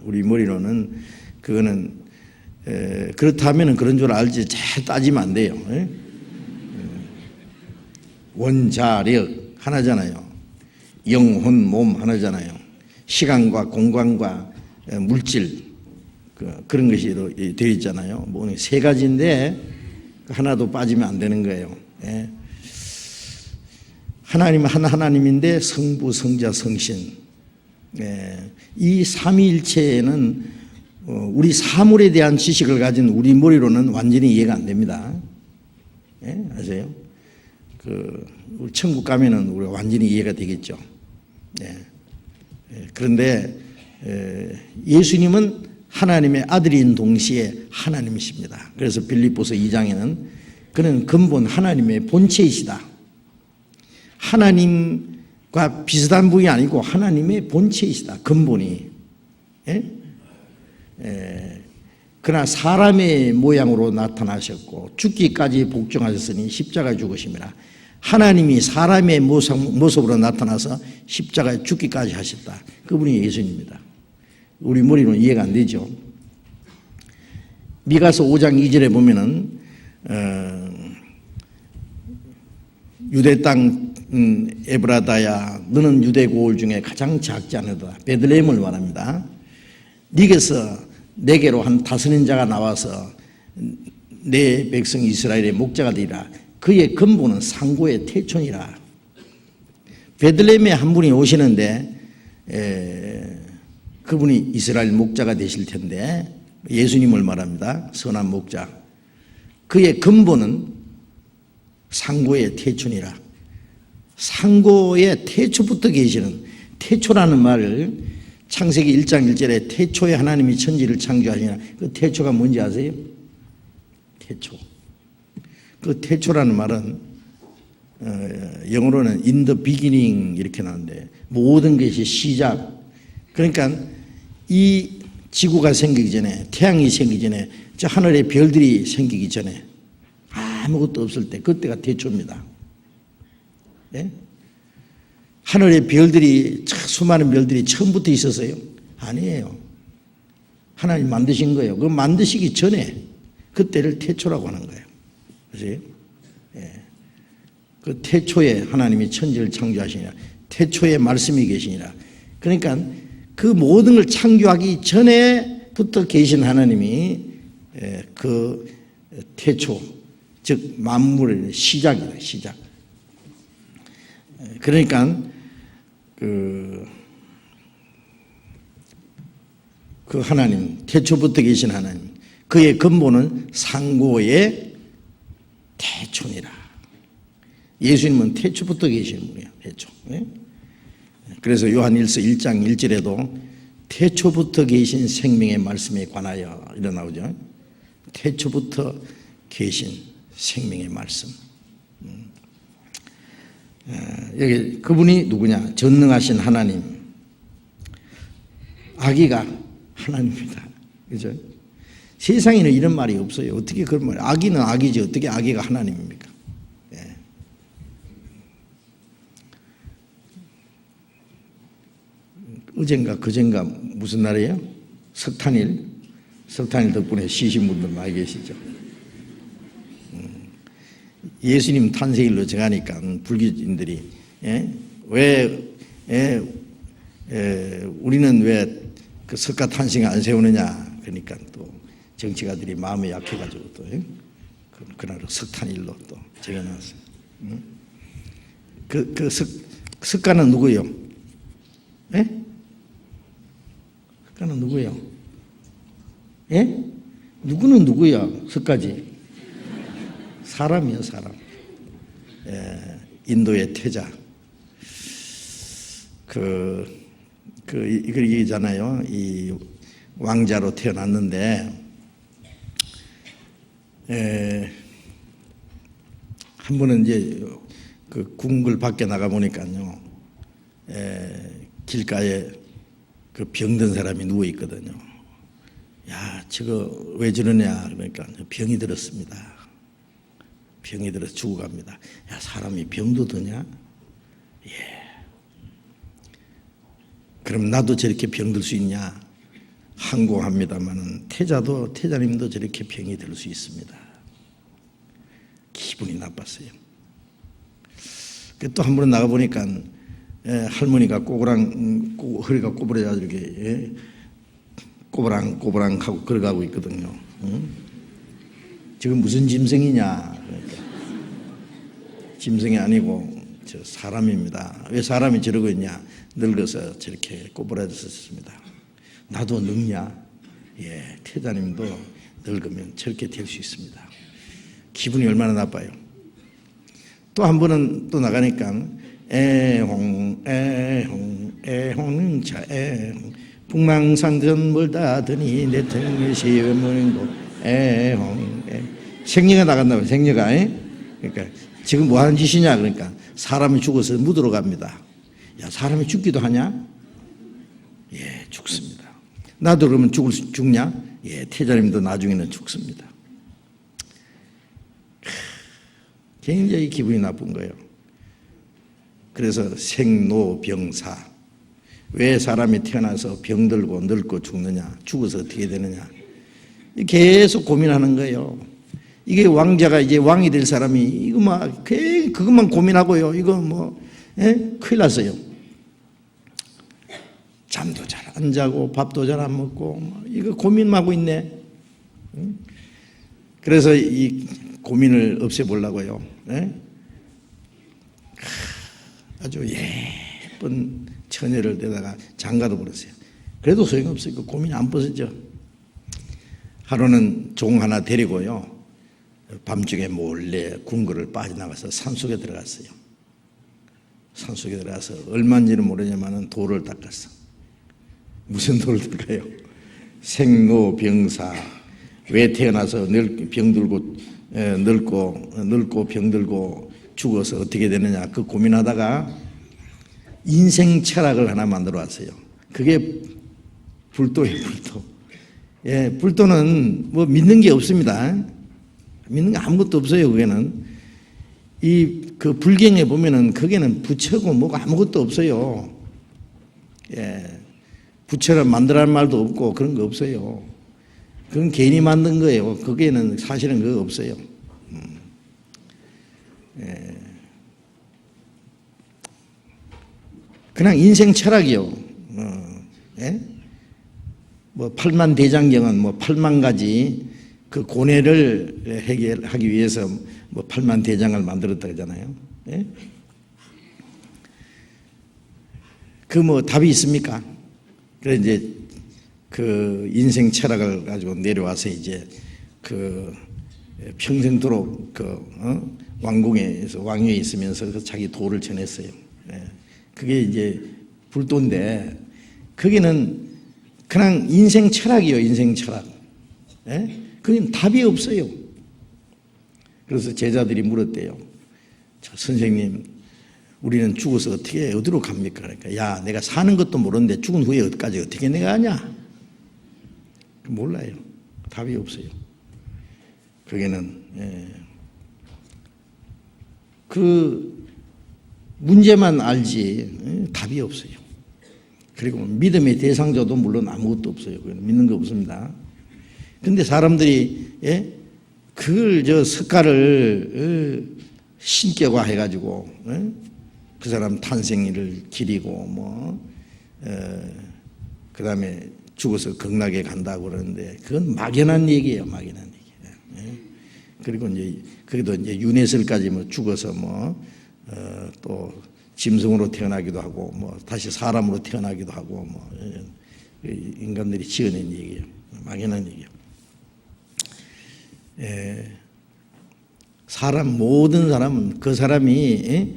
우리 머리로는 그거는 그렇다면 그런 줄 알지 잘 따지면 안 돼요. 원자력 하나잖아요. 영혼, 몸 하나잖아요. 시간과 공간과 물질 그런 것이 되어 있잖아요. 뭐 세 가지인데 하나도 빠지면 안 되는 거예요. 하나님은 한 하나님인데 성부, 성자, 성신 이 삼위일체는 우리 사물에 대한 지식을 가진 우리 머리로는 완전히 이해가 안 됩니다. 아세요? 우리 천국 가면은 우리가 완전히 이해가 되겠죠. 그런데 예수님은 하나님의 아들인 동시에 하나님이십니다. 그래서 빌립보서 2장에는 그는 근본 하나님의 본체이시다. 하나님과 비슷한 분이 아니고 하나님의 본체이시다. 근본이. 그러나 사람의 모양으로 나타나셨고 죽기까지 복종하셨으니 십자가에 죽으심이라. 하나님이 사람의 모습으로 나타나서 십자가에 죽기까지 하셨다. 그분이 예수님입니다. 우리 머리로는 이해가 안 되죠. 미가서 5장 2절에 보면은 유대 땅 에브라다야 너는 유대 고을 중에 가장 작지 않으다. 베들레헴을 말합니다. 네게서 내게로 한 다스린 자가 나와서 내 백성 이스라엘의 목자가 되리라. 그의 근본은 상고의 태촌이라. 베들레헴에 한 분이 오시는데 그분이 이스라엘 목자가 되실 텐데 예수님을 말합니다. 선한 목자. 그의 근본은 상고의 태촌이라. 상고의 태초부터 계시는, 태초라는 말을 창세기 1장 1절에 태초에 하나님이 천지를 창조하시냐. 그 태초가 뭔지 아세요? 태초. 그 태초라는 말은 영어로는 in the beginning 이렇게 나오는데 모든 것이 시작. 그러니까 이 지구가 생기기 전에, 태양이 생기기 전에, 저 하늘의 별들이 생기기 전에 아무것도 없을 때 그때가 태초입니다. 네? 하늘의 별들이, 수많은 별들이 처음부터 있었어요? 아니에요. 하나님 만드신 거예요. 그 만드시기 전에 그때를 태초라고 하는 거예요. 그렇지? 예. 그 태초에 하나님이 천지를 창조하시니라. 태초에 말씀이 계시니라. 그러니까 그 모든 걸 창조하기 전에부터 계신 하나님이 그 태초, 즉 만물의 시작이다. 시작. 그러니까 그 하나님, 태초부터 계신 하나님, 그의 근본은 상고의 태초니라. 예수님은 태초부터 계신 분이에요. 태초. 그래서 요한일서 1장 1절에도 태초부터 계신 생명의 말씀에 관하여 이런 나오죠. 태초부터 계신 생명의 말씀. 여기 그분이 누구냐? 전능하신 하나님. 아기가 하나님입니다. 그죠? 세상에는 이런 말이 없어요. 어떻게 그런 말이? 아기는 아기지 어떻게 아기가 하나님입니까? 예. 어젠가 그젠가 무슨 날이에요? 석탄일. 석탄일 덕분에 쉬신 분들 많이 계시죠. 예수님 탄생일로 정하니까 불교인들이 우리는 왜 그 석가 탄생 안 세우느냐. 그러니까 또 정치가들이 마음이 약해가지고 또 그날 석탄일로 또 정해놨어요. 석가는 누구예요? 석가는 누구예요? 누구는 누구야? 석가지. 사람이요, 사람. 인도의 태자. 이걸 얘기잖아요. 이 왕자로 태어났는데, 한 번은 이제 그 궁궐 밖에 나가 보니까요, 길가에 그 병든 사람이 누워 있거든요. 야, 저거 왜 저러냐 그러니까 병이 들었습니다. 병이 들어서 죽어갑니다. 야, 사람이 병도 드냐? 예. 그럼 나도 저렇게 병들 수 있냐? 항공합니다만은 태자님도 저렇게 병이 들 수 있습니다. 기분이 나빴어요. 또 한 번 나가 보니까 할머니가 허리가 꼬부러져 이렇게 꼬부랑 하고 걸어가고 있거든요. 응? 지금 무슨 짐승이냐? 그러니까. 짐승이 아니고 저 사람입니다. 왜 사람이 저러고 있냐? 늙어서 저렇게 꼬부라졌습니다. 나도 늙냐? 예, 태자님도 늙으면 저렇게 될 수 있습니다. 기분이 얼마나 나빠요. 또 한 번은 또 나가니까 애홍 자 애홍 북망산전 멀다 더니 내 등에 시험하는 곳 애홍 생녀가 나간다고 생녀가. 그러니까 지금 뭐 하는 짓이냐 그러니까 사람이 죽어서 묻으러 갑니다. 야, 사람이 죽기도 하냐? 예, 죽습니다. 나도 그러면 죽냐? 예, 태자님도 나중에는 죽습니다. 굉장히 기분이 나쁜 거예요. 그래서 생로병사. 왜 사람이 태어나서 병들고 늙고 죽느냐? 죽어서 어떻게 되느냐? 계속 고민하는 거예요. 이게 왕자가 이제 왕이 될 사람이 이거 막 그것만 고민하고요. 이거 뭐 큰일 났어요. 잠도 잘 안 자고 밥도 잘 안 먹고 이거 고민하고 있네. 그래서 이 고민을 없애보려고요. 아주 예쁜 처녀를 데다가 장가도 버렸어요. 그래도 소용없어요. 그 고민 안 벗어져. 하루는 종 하나 데리고요. 밤중에 몰래 궁궐을 빠져나가서 산속에 들어갔어요. 산속에 들어가서 얼마인지는 모르지만 돌을 닦았어. 무슨 돌을 닦아요? 생로병사. 왜 태어나서 병들고 늙고 병들고 죽어서 어떻게 되느냐 그 고민하다가 인생 철학을 하나 만들어 왔어요. 그게 불도예요. 불도. 예, 불도는 뭐 믿는 게 없습니다. 믿는 게 아무것도 없어요. 그게는 그 불경에 보면은 거기는 부처고 뭐가 아무것도 없어요. 예, 부처를 만들라는 말도 없고 그런 거 없어요. 그건 괜히 만든 거예요. 거기에는 사실은 그거 없어요. 예. 그냥 인생 철학이요. 예? 뭐 8만 대장경은 뭐 8만 가지 그 고뇌를 해결하기 위해서 뭐 8만 대장을 만들었다 그러잖아요. 예? 그 뭐 답이 있습니까? 그래 이제 그 인생 철학을 가지고 내려와서 이제 그 평생도록 왕궁에서 왕위에 있으면서 자기 도를 전했어요. 예. 그게 이제 불도인데 거기는 그냥 인생 철학이요. 인생 철학. 예? 그건 답이 없어요. 그래서 제자들이 물었대요. 선생님, 우리는 죽어서 어디로 갑니까? 그러니까 야, 내가 사는 것도 모르는데 죽은 후에 어디까지 어떻게 내가 아냐? 몰라요. 답이 없어요. 거기는 그 문제만 알지 답이 없어요. 그리고 믿음의 대상자도 물론 아무것도 없어요. 믿는 거 없습니다. 근데 사람들이 그걸 석가를 신격화 해가지고 그 사람 탄생일을 기리고 그 다음에 죽어서 극락에 간다고 그러는데 그건 막연한 얘기예요. 막연한 얘기. 그리고 이제 그래도 이제 윤회설까지 죽어서 또 짐승으로 태어나기도 하고 다시 사람으로 태어나기도 하고 인간들이 지어낸 얘기예요. 막연한 얘기예요. 모든 사람은 그 사람이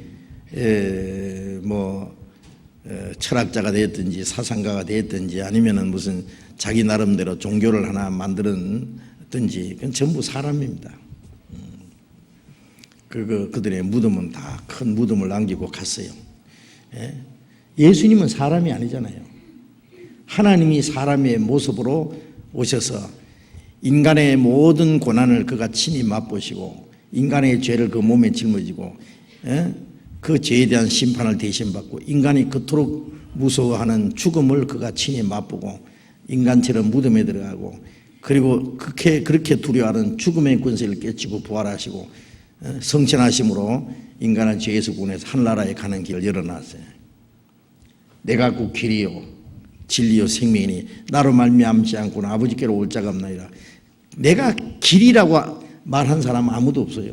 철학자가 되었든지 사상가가 되었든지 아니면은 무슨 자기 나름대로 종교를 하나 만들었든지 그건 전부 사람입니다. 그들의 무덤은 다 큰 무덤을 남기고 갔어요. 예수님은 사람이 아니잖아요. 하나님이 사람의 모습으로 오셔서 인간의 모든 고난을 그가 친히 맛보시고 인간의 죄를 그 몸에 짊어지고 그 죄에 대한 심판을 대신 받고 인간이 그토록 무서워하는 죽음을 그가 친히 맛보고 인간처럼 무덤에 들어가고 그리고 그렇게 두려워하는 죽음의 권세를 깨치고 부활하시고 성천하심으로 인간을 죄에서 구원해서 하늘나라에 가는 길을 열어놨어요. 내가 그 길이요 진리요 생명이니 나로 말미암지 않고는 아버지께로 올 자가 없나이다. 내가 길이라고 말한 사람은 아무도 없어요.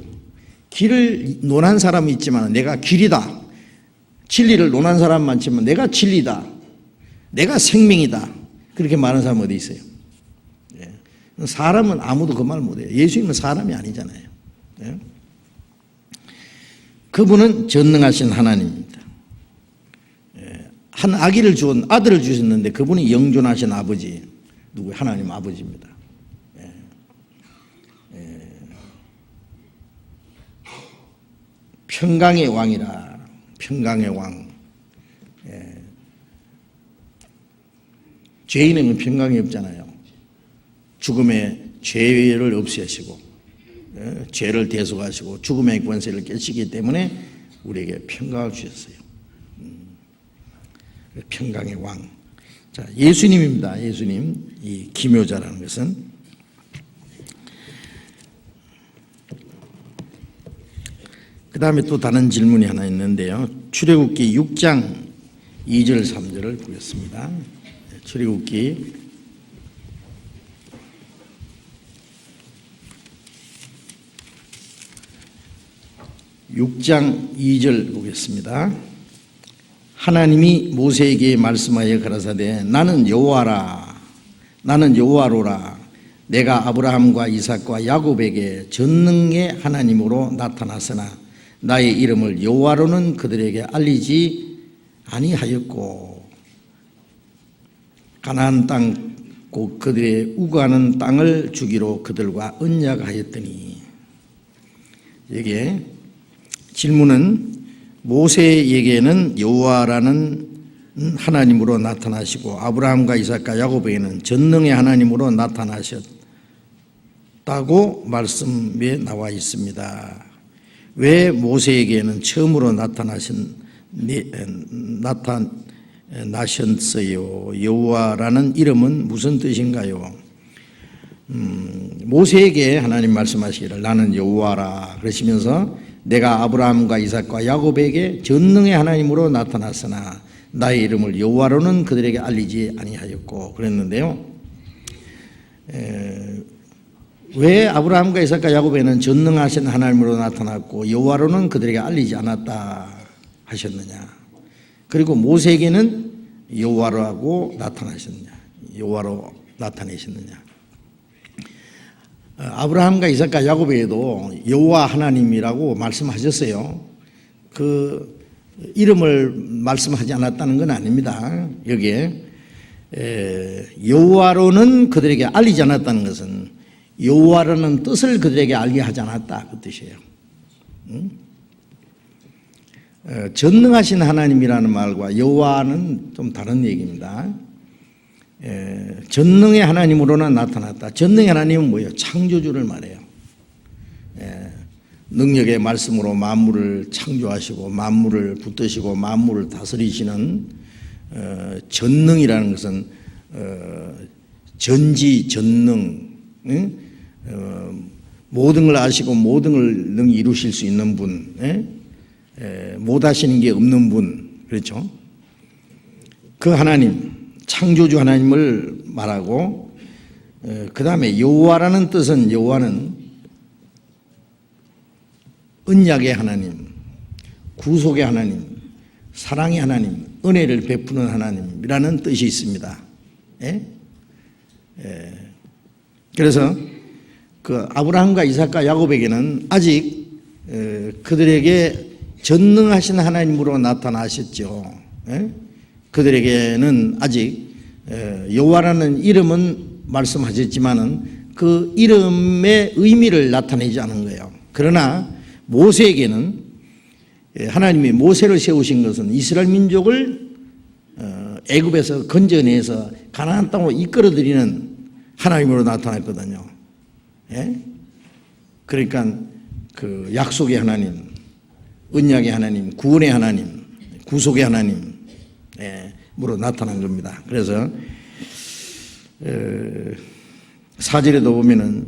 길을 논한 사람은 있지만 내가 길이다. 진리를 논한 사람은 많지만 내가 진리다. 내가 생명이다. 그렇게 말하는 사람은 어디 있어요? 사람은 아무도 그 말 못해요. 예수님은 사람이 아니잖아요. 그분은 전능하신 하나님입니다. 한 아기를 주었 아들을 주셨는데 그분이 영존하신 아버지, 누구 하나님 아버지입니다. 평강의 왕이라. 평강의 왕. 죄인에는 평강이 없잖아요. 죽음의 죄를 없애시고 죄를 대속하시고 죽음의 권세를 깨시기 때문에 우리에게 평강을 주셨어요. 평강의 왕. 자, 예수님입니다. 예수님. 이 기묘자라는 것은 그 다음에 또 다른 질문이 하나 있는데요. 출애굽기 6장 2절 3절을 보겠습니다. 출애굽기 6장 2절 보겠습니다. 하나님이 모세에게 말씀하여 가라사대 나는 여호와라 나는 여호와로라 내가 아브라함과 이삭과 야곱에게 전능의 하나님으로 나타났으나 나의 이름을 여호와로는 그들에게 알리지 아니하였고 가나안 땅 곧 그들의 우거하는 땅을 주기로 그들과 언약하였더니 여기에 질문은 모세에게는 여호와라는 하나님으로 나타나시고 아브라함과 이삭과 야곱에게는 전능의 하나님으로 나타나셨다고 말씀에 나와 있습니다. 왜 모세에게는 처음으로 나타나셨어요? 여호와라는 이름은 무슨 뜻인가요? 모세에게 하나님 말씀하시기를 나는 여호와라 그러시면서 내가 아브라함과 이삭과 야곱에게 전능의 하나님으로 나타났으나 나의 이름을 여호와로는 그들에게 알리지 아니하였고 그랬는데요. 왜 아브라함과 이삭과 야곱에는 전능하신 하나님으로 나타났고 여호와로는 그들에게 알리지 않았다 하셨느냐? 그리고 모세에게는 여호와라고 나타나셨느냐? 여호와로 나타내셨느냐? 아브라함과 이삭과 야곱에게도 여호와 하나님이라고 말씀하셨어요. 그 이름을 말씀하지 않았다는 건 아닙니다. 여기에 여호와로는 그들에게 알리지 않았다는 것은 여호와라는 뜻을 그들에게 알게 하지 않았다 그 뜻이에요. 전능하신 하나님이라는 말과 여호와는 좀 다른 얘기입니다. 전능의 하나님으로는 나타났다. 전능의 하나님은 뭐예요? 창조주를 말해요. 능력의 말씀으로 만물을 창조하시고 만물을 붙드시고 만물을 다스리시는 전능이라는 것은 전지전능, 모든 걸 아시고 모든 걸 능히 이루실 수 있는 분, 못하시는 게 없는 분, 그렇죠? 그 하나님, 창조주 하나님을 말하고 그 다음에 여호와라는 뜻은 여호와는 언약의 하나님, 구속의 하나님, 사랑의 하나님, 은혜를 베푸는 하나님이라는 뜻이 있습니다. 그래서 그 아브라함과 이삭과 야곱에게는 아직 그들에게 전능하신 하나님으로 나타나셨죠. 그들에게는 아직 여호와라는 이름은 말씀하셨지만은 그 이름의 의미를 나타내지 않은 거예요. 그러나 모세에게는 하나님이 모세를 세우신 것은 이스라엘 민족을 애굽에서 건져내서 가나안 땅으로 이끌어들이는 하나님으로 나타났거든요. 예? 그러니까 그 약속의 하나님, 언약의 하나님, 구원의 하나님, 구속의 하나님, 으로 나타난 겁니다. 그래서 4절에도 보면은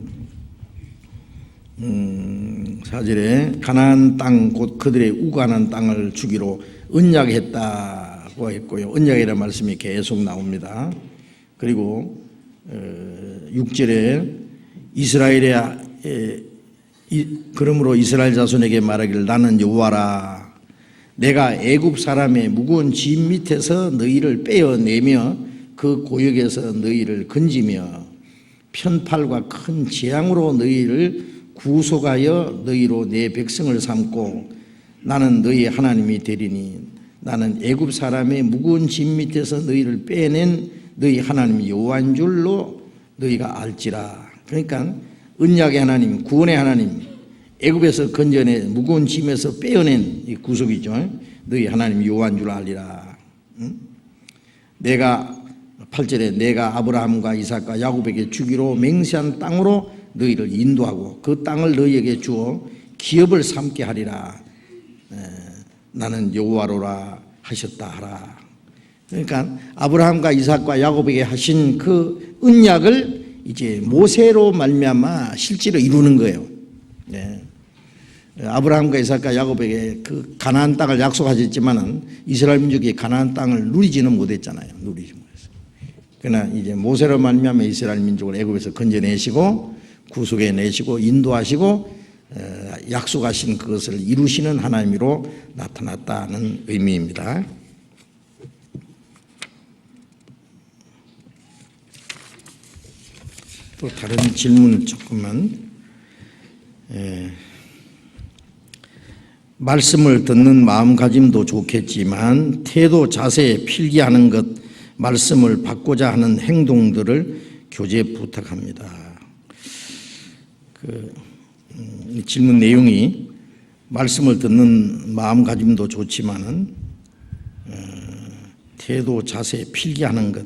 4절에 가나안 땅 곧 그들의 우간한 땅을 주기로 언약했다고 했고요. 언약이라는 말씀이 계속 나옵니다. 그리고 6절에 그러므로 이스라엘 자손에게 말하기를 나는 여호와라. 내가 애굽 사람의 무거운 짐 밑에서 너희를 빼어내며 그 고역에서 너희를 건지며 편팔과 큰 재앙으로 너희를 구속하여 너희로 내 백성을 삼고 나는 너희의 하나님이 되리니 나는 애굽 사람의 무거운 짐 밑에서 너희를 빼낸 너희 하나님 여호와인 줄로 너희가 알지라. 그러니까 언약의 하나님, 구원의 하나님, 애굽에서 건져내 무거운 짐에서 빼어낸 이 구속이죠. 너희 하나님 여호와인 줄 알리라. 내가 8절에 내가 아브라함과 이삭과 야곱에게 주기로 맹세한 땅으로 너희를 인도하고 그 땅을 너희에게 주어 기업을 삼게 하리라. 나는 여호와로라 하셨다 하라. 그러니까 아브라함과 이삭과 야곱에게 하신 그 언약을 이제 모세로 말미암아 실제로 이루는 거예요. 아브라함과 이삭과 야곱에게 그 가나안 땅을 약속하셨지만은 이스라엘 민족이 가나안 땅을 누리지는 못했잖아요. 누리지 못했어요. 그러나 이제 모세로 말미암아 이스라엘 민족을 애굽에서 건져내시고 구속해 내시고 인도하시고 약속하신 그것을 이루시는 하나님으로 나타났다는 의미입니다. 또 다른 질문 조금만. 말씀을 듣는 마음가짐도 좋겠지만 태도, 자세, 필기하는 것, 말씀을 받고자 하는 행동들을 교제 부탁합니다. 질문 내용이 말씀을 듣는 마음가짐도 좋지만은 태도, 자세, 필기하는 것,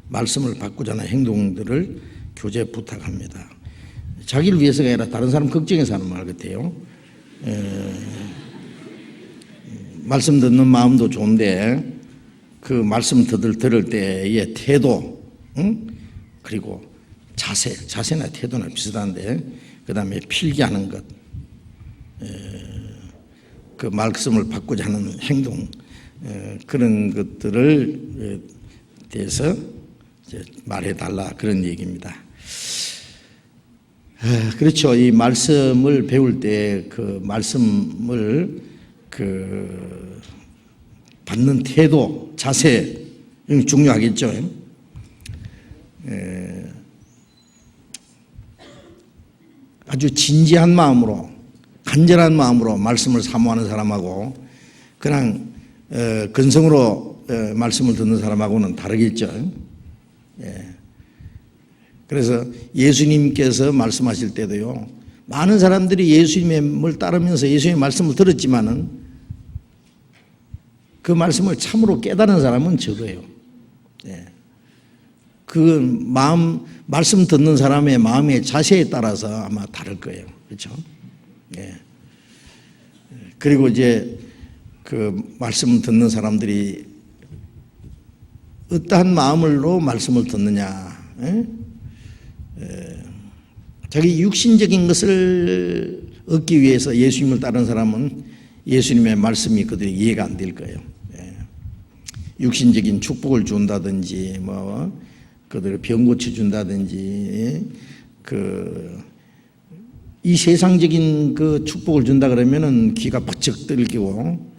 말씀을 받고자 하는 행동들을 교제 부탁합니다. 자기를 위해서가 아니라 다른 사람 걱정해서 하는 말 같아요. 말씀 듣는 마음도 좋은데 그 말씀 들을 때의 태도, 그리고 자세나 태도나 비슷한데 그 다음에 필기하는 것, 그 말씀을 받고자 하는 행동, 그런 것들을 대해서 이제 말해달라 그런 얘기입니다. 그렇죠. 이 말씀을 배울 때 그 말씀을 받는 태도, 자세 중요하겠죠. 아주 진지한 마음으로, 간절한 마음으로 말씀을 사모하는 사람하고 그냥 근성으로 말씀을 듣는 사람하고는 다르겠죠. 그래서 예수님께서 말씀하실 때도요, 많은 사람들이 예수님을 따르면서 예수님의 말씀을 들었지만은 그 말씀을 참으로 깨달은 사람은 적어요. 그 말씀 듣는 사람의 마음의 자세에 따라서 아마 다를 거예요. 그렇죠? 그리고 이제 그 말씀 듣는 사람들이 어떠한 마음으로 말씀을 듣느냐. 자기 육신적인 것을 얻기 위해서 예수님을 따르는 사람은 예수님의 말씀이 그들이 이해가 안 될 거예요. 육신적인 축복을 준다든지 그들을 병 고쳐 준다든지 이 세상적인 그 축복을 준다 그러면은 귀가 번쩍 들리고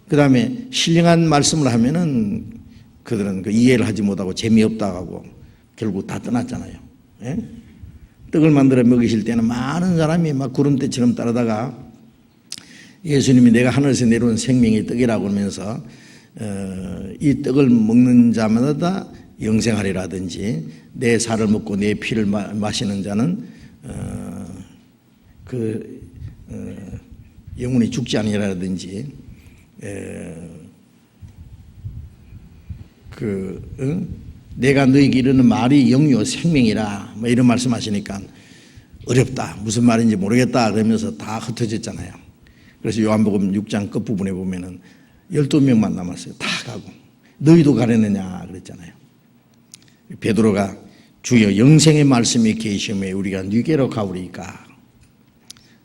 그다음에 신령한 말씀을 하면은 그들은 이해를 하지 못하고 재미없다 하고 결국 다 떠났잖아요. 떡을 만들어 먹이실 때는 많은 사람이 막 구름대처럼 따르다가 예수님이 내가 하늘에서 내려온 생명의 떡이라고 하면서 이 떡을 먹는 자마다 영생하리라든지 내 살을 먹고 내 피를 마시는 자는 영원히 죽지 아니라든지 내가 너에게 이르는 말이 영이요 생명이라 뭐 이런 말씀하시니까 어렵다, 무슨 말인지 모르겠다 그러면서 다 흩어졌잖아요. 그래서 요한복음 6장 끝부분에 보면은 12명만 남았어요. 다 가고 너희도 가려느냐 그랬잖아요. 베드로가 주여 영생의 말씀이 계시매 우리가 네게로 가오리까.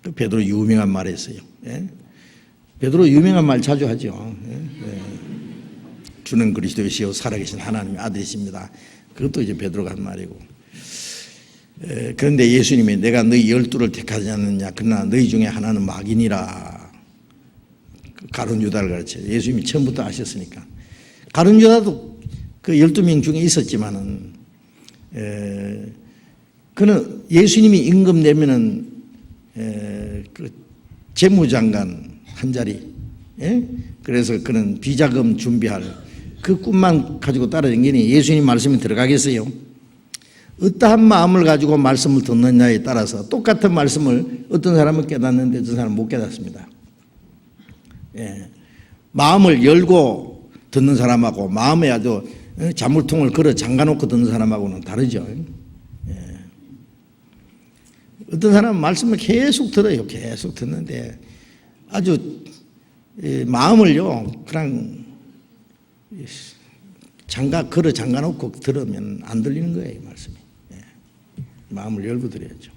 그 베드로 유명한 말 했어요. 예? 베드로 유명한 말 자주 하죠. 예? 주는 그리스도이시요 살아계신 하나님의 아들이십니다. 그것도 이제 베드로가 한 말이고. 그런데 예수님이 내가 너희 12를 택하지 않느냐 그러나 너희 중에 하나는 마귀니라. 가룟 유다를 가르쳐요. 예수님이 처음부터 아셨으니까. 가룟 유다도 그 12명 중에 있었지만은 그는 예수님이 임금 내면은 그 재무장관 한 자리, 예? 그래서 그는 비자금 준비할 그 꿈만 가지고 따라다니니 예수님 말씀이 들어가겠어요? 어떠한 마음을 가지고 말씀을 듣느냐에 따라서 똑같은 말씀을 어떤 사람은 깨닫는데 어떤 사람은 못 깨닫습니다. 예. 마음을 열고 듣는 사람하고 마음에 아주 자물통을 걸어 잠가놓고 듣는 사람하고는 다르죠. 예. 어떤 사람은 말씀을 계속 들어요. 계속 듣는데 아주 마음을요 그냥 걸어 잠가놓고 들으면 안 들리는 거예요. 이 말씀이. 예. 마음을 열고 들어야죠.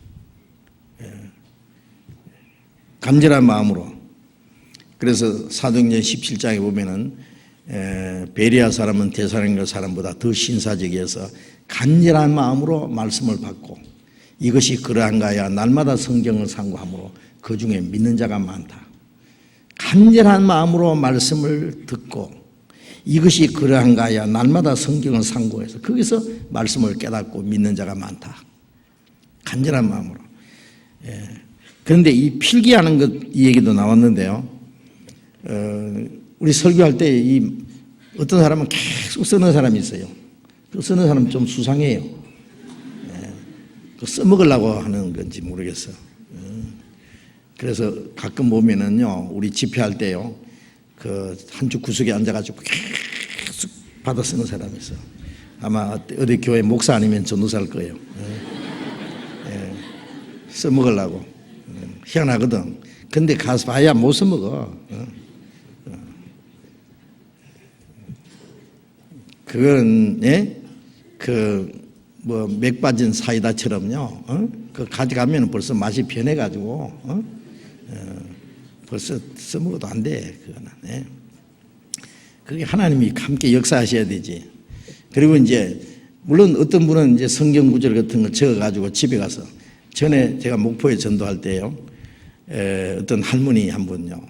예. 간절한 마음으로. 그래서 사도행전 17장에 보면은 베레아 사람은 데살로니가 사람보다 더 신사적이어서 간절한 마음으로 말씀을 받고 이것이 그러한가야 날마다 성경을 상고하므로 그 중에 믿는 자가 많다. 간절한 마음으로 말씀을 듣고 이것이 그러한가야 날마다 성경을 상고해서 거기서 말씀을 깨닫고 믿는 자가 많다. 간절한 마음으로. 예. 그런데 이 필기하는 것 이 얘기도 나왔는데요. 우리 설교할 때 이 어떤 사람은 계속 쓰는 사람이 있어요. 그 쓰는 사람은 좀 수상해요. 예. 그 써먹으려고 하는 건지 모르겠어. 그래서 가끔 보면은요, 우리 집회할 때요, 그 한쪽 구석에 앉아가지고 계속 받아 쓰는 사람이 있어. 아마 어디 교회 목사 아니면 전도사일 거예요. 예. 써먹으려고. 희한하거든. 근데 가서 봐야 못 써먹어. 그건, 예? 뭐, 맥 빠진 사이다처럼요, 그 가져가면 벌써 맛이 변해가지고, 벌써 써먹어도 안 돼, 그거는. 예? 그게 하나님이 함께 역사하셔야 되지. 그리고 이제, 물론 어떤 분은 이제 성경 구절 같은 거 적어가지고 집에 가서, 전에 제가 목포에 전도할 때요, 어떤 할머니 한 분요,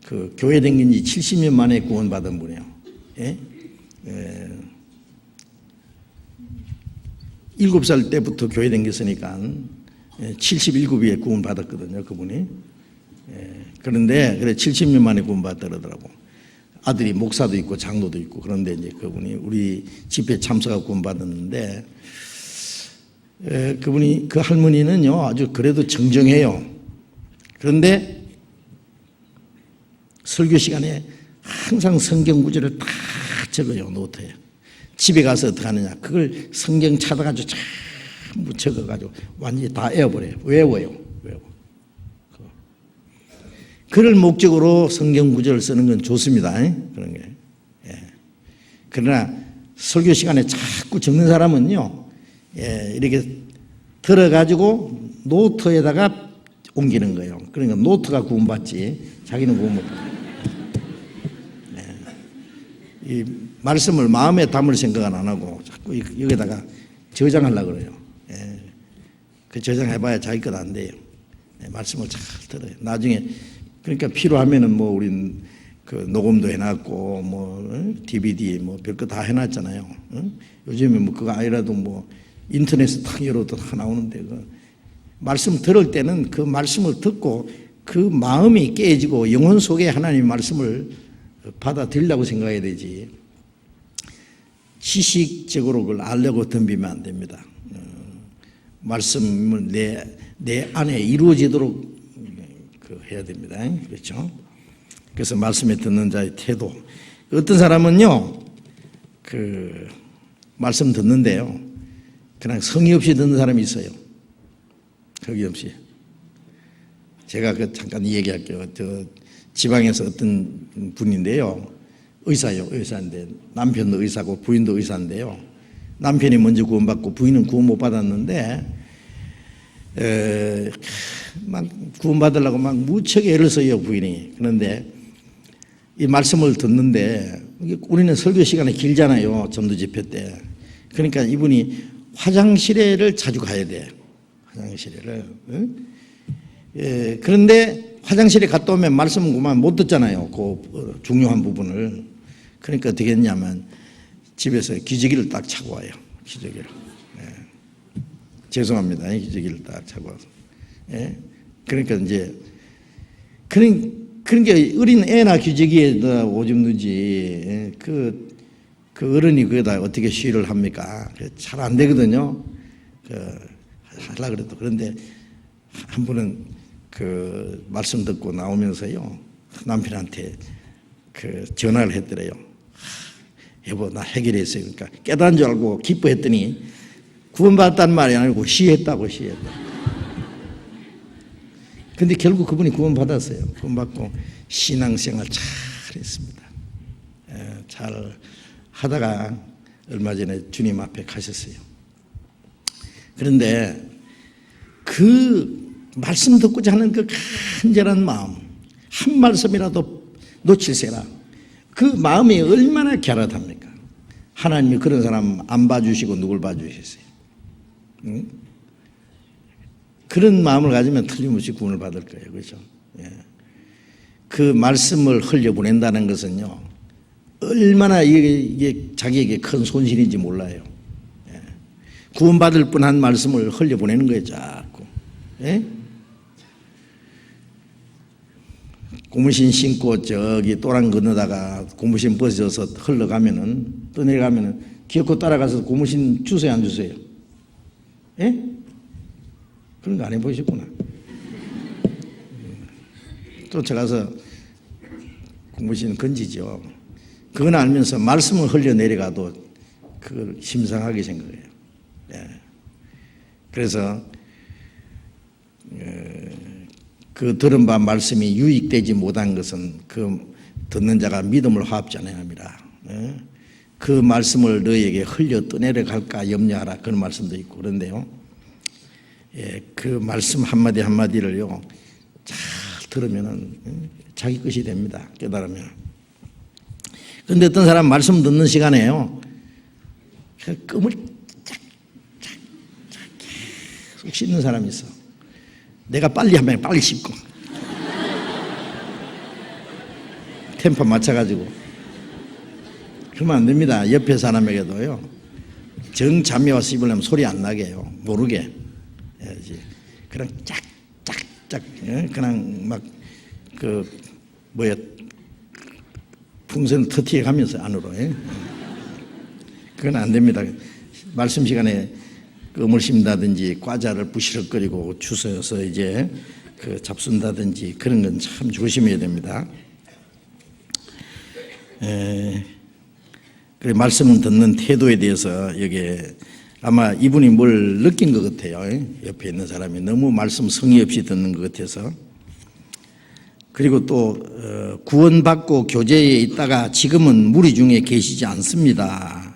그 교회 다닌 지 70년 만에 구원받은 분이에요. 예? 7살 때부터 교회 다녔으니까 77에 구원받았거든요, 그분이. 그런데 그래 70년 만에 구원받았다 그러더라고. 아들이 목사도 있고 장로도 있고. 그런데 이제 그분이 우리 집회 참석하고 구원받았는데, 그분이, 그 할머니는요 아주 그래도 정정해요. 그런데 설교 시간에 항상 성경 구절을 다 적어요, 노트에. 집에 가서 어떻게 하느냐, 그걸 성경 찾아가지고 전부 적어가지고 완전히 다 외워버려요. 외워. 그럴 목적으로 성경 구절을 쓰는 건 좋습니다. 그런 게. 예. 그러나 설교 시간에 자꾸 적는 사람은요, 예, 이렇게 들어가지고 노트에다가 옮기는 거예요. 그러니까 노트가 구원받지 자기는 구원 못 받아요. 이 말씀을 마음에 담을 생각은 안 하고 자꾸 여기다가 저장하려고 그래요. 예. 그 저장해봐야 자기 것 안 돼요. 예. 말씀을 잘 들어요. 나중에 그러니까 필요하면은 뭐 우린 그 녹음도 해놨고 뭐 DVD 뭐 별거 다 해놨잖아요. 요즘에 뭐 그거 아니라도 뭐 인터넷에 탁 열어도 다 나오는데 그 말씀 들을 때는 그 말씀을 듣고 그 마음이 깨지고 영혼 속에 하나님의 말씀을 받아들이려고 생각해야 되지. 지식적으로 그걸 알려고 덤비면 안 됩니다. 말씀을 내 안에 이루어지도록 해야 됩니다. 그렇죠? 그래서 말씀에 듣는 자의 태도. 어떤 사람은요, 말씀 듣는데요, 그냥 성의 없이 듣는 사람이 있어요. 성의 없이. 제가 잠깐 얘기할게요. 저 지방에서 어떤 분인데요, 의사요, 의사인데 남편도 의사고 부인도 의사인데요. 남편이 먼저 구원받고 부인은 구원 못 받았는데 막 구원받으려고 막 무척 애를 써요, 부인이. 그런데 이 말씀을 듣는데 우리는 설교 시간이 길잖아요, 전도 집회 때. 그러니까 이분이 화장실에를 자주 가야 돼. 화장실에를. 그런데 화장실에 갔다 오면 말씀은 그만 못 듣잖아요, 그 중요한 부분을. 그러니까 어떻게 했냐면 집에서 기저귀를 딱 차고 와요. 기저귀를. 죄송합니다. 기저귀를 딱 차고 와서. 그러니까 이제 그런 게 어린 애나 기저귀에다 오줌 누지. 그 어른이 그거다 어떻게 시위를 합니까? 잘 안 되거든요. 하려고 그래도. 그런데 한 분은 그 말씀 듣고 나오면서요, 남편한테 전화를 했더래요. 여보, 나 해결했어요. 그러니까 깨달은 줄 알고 기뻐했더니 구원받았다는 말이 아니고 시했다고. 근데 결국 그분이 구원받았어요. 구원받고 신앙생활 잘 했습니다. 잘 하다가 얼마 전에 주님 앞에 가셨어요. 그런데 그 말씀 듣고자 하는 그 간절한 마음, 한 말씀이라도 놓칠세라, 그 마음이 얼마나 갸릇합니까? 하나님이 그런 사람 안 봐주시고 누굴 봐주셨어요? 응? 그런 마음을 가지면 틀림없이 구원을 받을 거예요. 그렇죠? 그 말씀을 흘려보낸다는 것은요, 얼마나 이게 자기에게 큰 손실인지 몰라요. 구원받을 뻔한 말씀을 흘려보내는 거예요, 자꾸. 고무신 신고 저기 또랑 건너다가 고무신 벗어서 흘러가면은, 떠내려가면은 기어코 따라가서 고무신 주세요, 안 주세요? 그런 거 안 해보셨구나. 쫓아가서 고무신 건지죠. 그건 알면서 말씀을 흘려내려가도 그걸 심상하게 생각해요. 그래서 그 들은 바 말씀이 유익되지 못한 것은 그 듣는 자가 믿음을 화합지 않아야 합니다. 그 말씀을 너에게 흘려 떠내려갈까 염려하라, 그런 말씀도 있고. 그런데요, 그 말씀 한마디 한마디를요 잘 들으면은 자기 것이 됩니다, 깨달으면. 그런데 어떤 사람 말씀 듣는 시간에요, 그 끔을 계속 씹는 사람이 있어. 내가 빨리 하면 빨리 씹고 템포 맞춰가지고. 그러면 안 됩니다. 옆에 사람에게도요, 정잠이 와서 씹으려면 소리 안 나게 해요. 모르게 해야지. 그냥 짝짝짝, 그냥 막 풍선 터트려 가면서 안으로. 그건 안 됩니다. 말씀 시간에 껌을 씹는다든지 과자를 부시럭거리고 주워서 이제 잡순다든지 그런 건 참 조심해야 됩니다. 그래, 말씀 듣는 태도에 대해서 여기에 아마 이분이 뭘 느낀 것 같아요. 옆에 있는 사람이 너무 말씀 성의 없이 듣는 것 같아서. 그리고 또 구원받고 교제에 있다가 지금은 무리 중에 계시지 않습니다.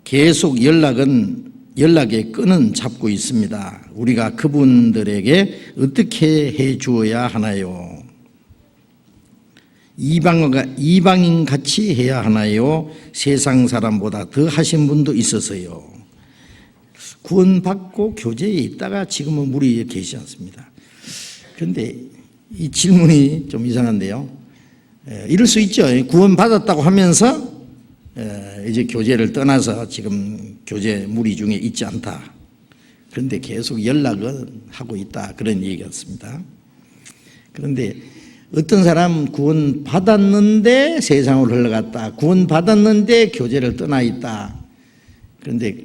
계속 연락의 끈은 잡고 있습니다. 우리가 그분들에게 어떻게 해 주어야 하나요? 이방인 같이 해야 하나요? 세상 사람보다 더 하신 분도 있어서요. 구원받고 교제에 있다가 지금은 무리에 계시지 않습니다. 그런데 이 질문이 좀 이상한데요. 이럴 수 있죠. 구원받았다고 하면서 이제 교제를 떠나서 지금 교제 무리 중에 있지 않다. 그런데 계속 연락을 하고 있다, 그런 얘기 같습니다. 그런데 어떤 사람 구원 받았는데 세상으로 흘러갔다, 구원 받았는데 교제를 떠나 있다. 그런데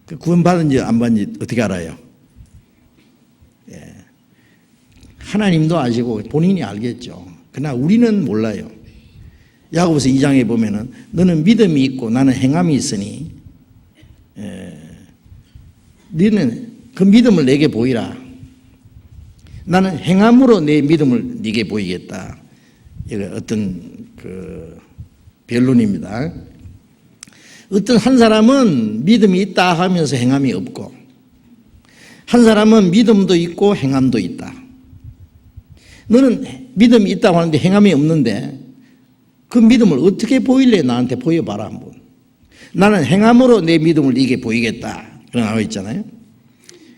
그 구원 받은지 안 받은지 어떻게 알아요? 하나님도 아시고 본인이 알겠죠. 그러나 우리는 몰라요. 야고보서 2장에 보면은 너는 믿음이 있고 나는 행함이 있으니 너는 그 믿음을 내게 보이라. 나는 행함으로 내 믿음을 네게 보이겠다. 이거 어떤 그 변론입니다. 어떤 한 사람은 믿음이 있다 하면서 행함이 없고, 한 사람은 믿음도 있고 행함도 있다. 너는 믿음이 있다고 하는데 행함이 없는데 그 믿음을 어떻게 보일래? 나한테 보여봐라 한번. 나는 행함으로 내 믿음을 네게 보이겠다. 그런 나와 있잖아요.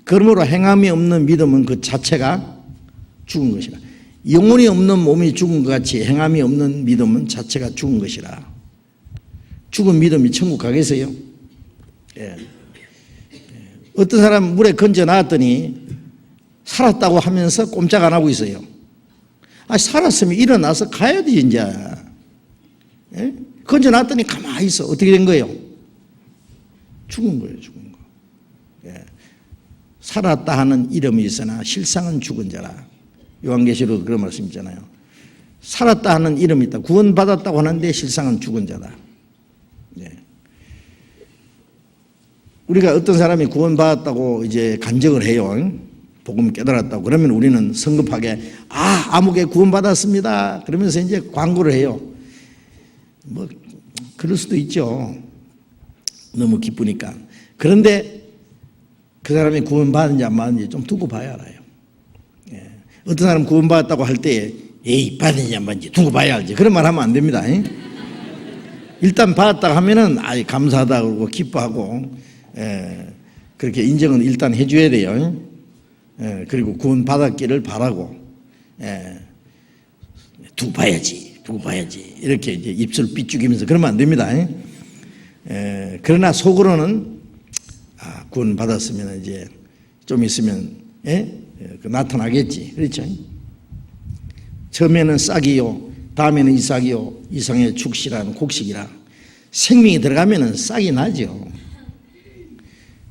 그러므로 행함이 없는 믿음은 그 자체가 죽은 것이라. 영혼이 없는 몸이 죽은 것 같이 행함이 없는 믿음은 자체가 죽은 것이라. 죽은 믿음이 천국 가겠어요? 예. 어떤 사람 물에 건져 놨더니 살았다고 하면서 꼼짝 안 하고 있어요. 살았으면 일어나서 가야지 이제. 예? 건져 놨더니 가만히 있어. 어떻게 된 거예요? 죽은 거예요, 죽은 거. 예. 살았다 하는 이름이 있으나 실상은 죽은 자라. 요한계시록 그런 말씀 있잖아요. 살았다 하는 이름이 있다. 구원받았다고 하는데 실상은 죽은 자다. 예. 우리가 어떤 사람이 구원받았다고 이제 간증을 해요. 복음 깨달았다고. 그러면 우리는 성급하게 아무개 구원받았습니다. 그러면서 이제 광고를 해요. 뭐 그럴 수도 있죠. 너무 기쁘니까. 그런데 그 사람이 구원받은지 안 받은지 좀 두고 봐야 알아요. 예. 어떤 사람 구원받았다고 할 때 받은지 안 받은지 두고 봐야 알지. 그런 말 하면 안 됩니다. 일단 받았다 하면은 감사하다 그러고 기뻐하고, 그렇게 인정은 일단 해줘야 돼요. 그리고 구원 받았기를 바라고, 두고 봐야지 이렇게 이제 입술 삐죽이면서 그러면 안 됩니다. 그러나 속으로는 구원 받았으면 이제 좀 있으면 나타나겠지. 그렇죠? 처음에는 싹이요, 다음에는 이삭이요, 이상의 축시라는 곡식이라. 생명이 들어가면은 싹이 나죠.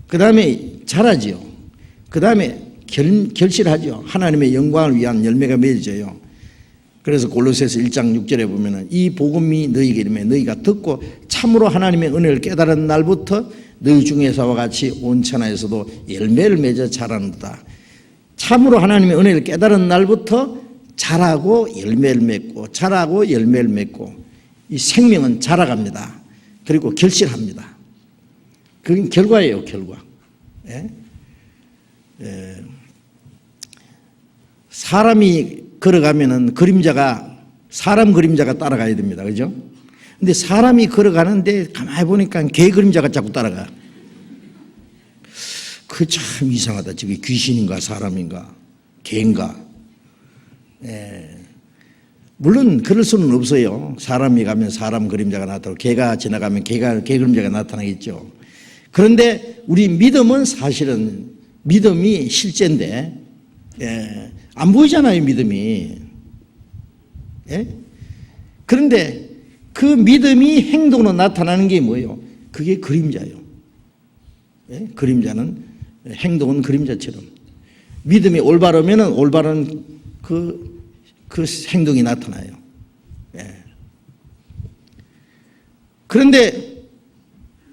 그 다음에 자라죠. 그 다음에 결실하죠. 하나님의 영광을 위한 열매가 맺어져요. 그래서 골로새서 1장 6절에 보면은 이 복음이 너희에게 이르매 너희가 듣고 참으로 하나님의 은혜를 깨달은 날부터 너희 중에서와 같이 온 천하에서도 열매를 맺어 자라는다. 참으로 하나님의 은혜를 깨달은 날부터 자라고 열매를 맺고 자라고 열매를 맺고, 이 생명은 자라갑니다. 그리고 결실합니다. 그게 결과예요, 결과. 사람이 걸어가면은 사람 그림자가 따라가야 됩니다. 그죠? 근데 사람이 걸어가는데 가만히 보니까 개 그림자가 자꾸 따라가. 그 참 이상하다. 저게 귀신인가 사람인가 개인가. 물론 그럴 수는 없어요. 사람이 가면 사람 그림자가 나타나고 개가 지나가면 개 그림자가 나타나겠죠. 그런데 우리 믿음은 사실은 믿음이 실제인데, 안 보이잖아요, 믿음이. 그런데 그 믿음이 행동으로 나타나는 게 뭐예요? 그게 그림자예요. 그림자는, 행동은 그림자처럼. 믿음이 올바르면 올바른 그 행동이 나타나요. 그런데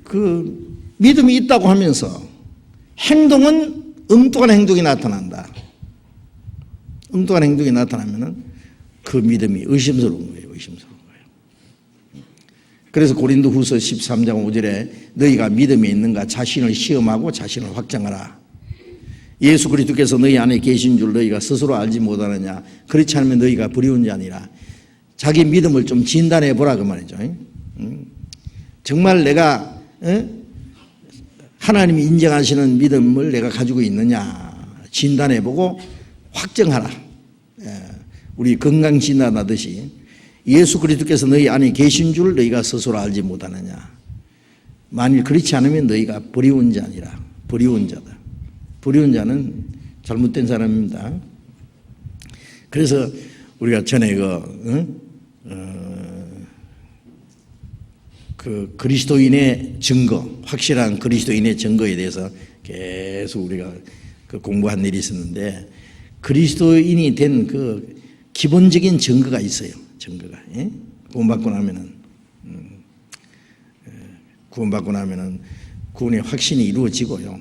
그 믿음이 있다고 하면서 행동은 엉뚱한 행동이 나타난다. 엉뚱한 행동이 나타나면은 그 믿음이 의심스러운 거예요. 의심스러운 거예요. 그래서 고린도후서 13장 5절에 너희가 믿음이 있는가 자신을 시험하고 자신을 확정하라. 예수 그리스도께서 너희 안에 계신 줄 너희가 스스로 알지 못하느냐. 그렇지 않으면 너희가 불의한 자니라. 자기 믿음을 좀 진단해 보라 그 말이죠. 정말 내가 하나님이 인정하시는 믿음을 내가 가지고 있느냐 진단해 보고 확정하라. 우리 건강 진단하듯이 예수 그리스도께서 너희 안에 계신 줄 너희가 스스로 알지 못하느냐. 만일 그렇지 않으면 너희가 불의한 자니라. 불의한 자다. 불의한 자는 잘못된 사람입니다. 그래서 우리가 전에 그 그리스도인의 증거, 확실한 그리스도인의 증거에 대해서 계속 우리가 그 공부한 일이 있었는데, 그리스도인이 된 그 기본적인 증거가 있어요. 증거가. 구원받고 나면은 구원의 확신이 이루어지고요.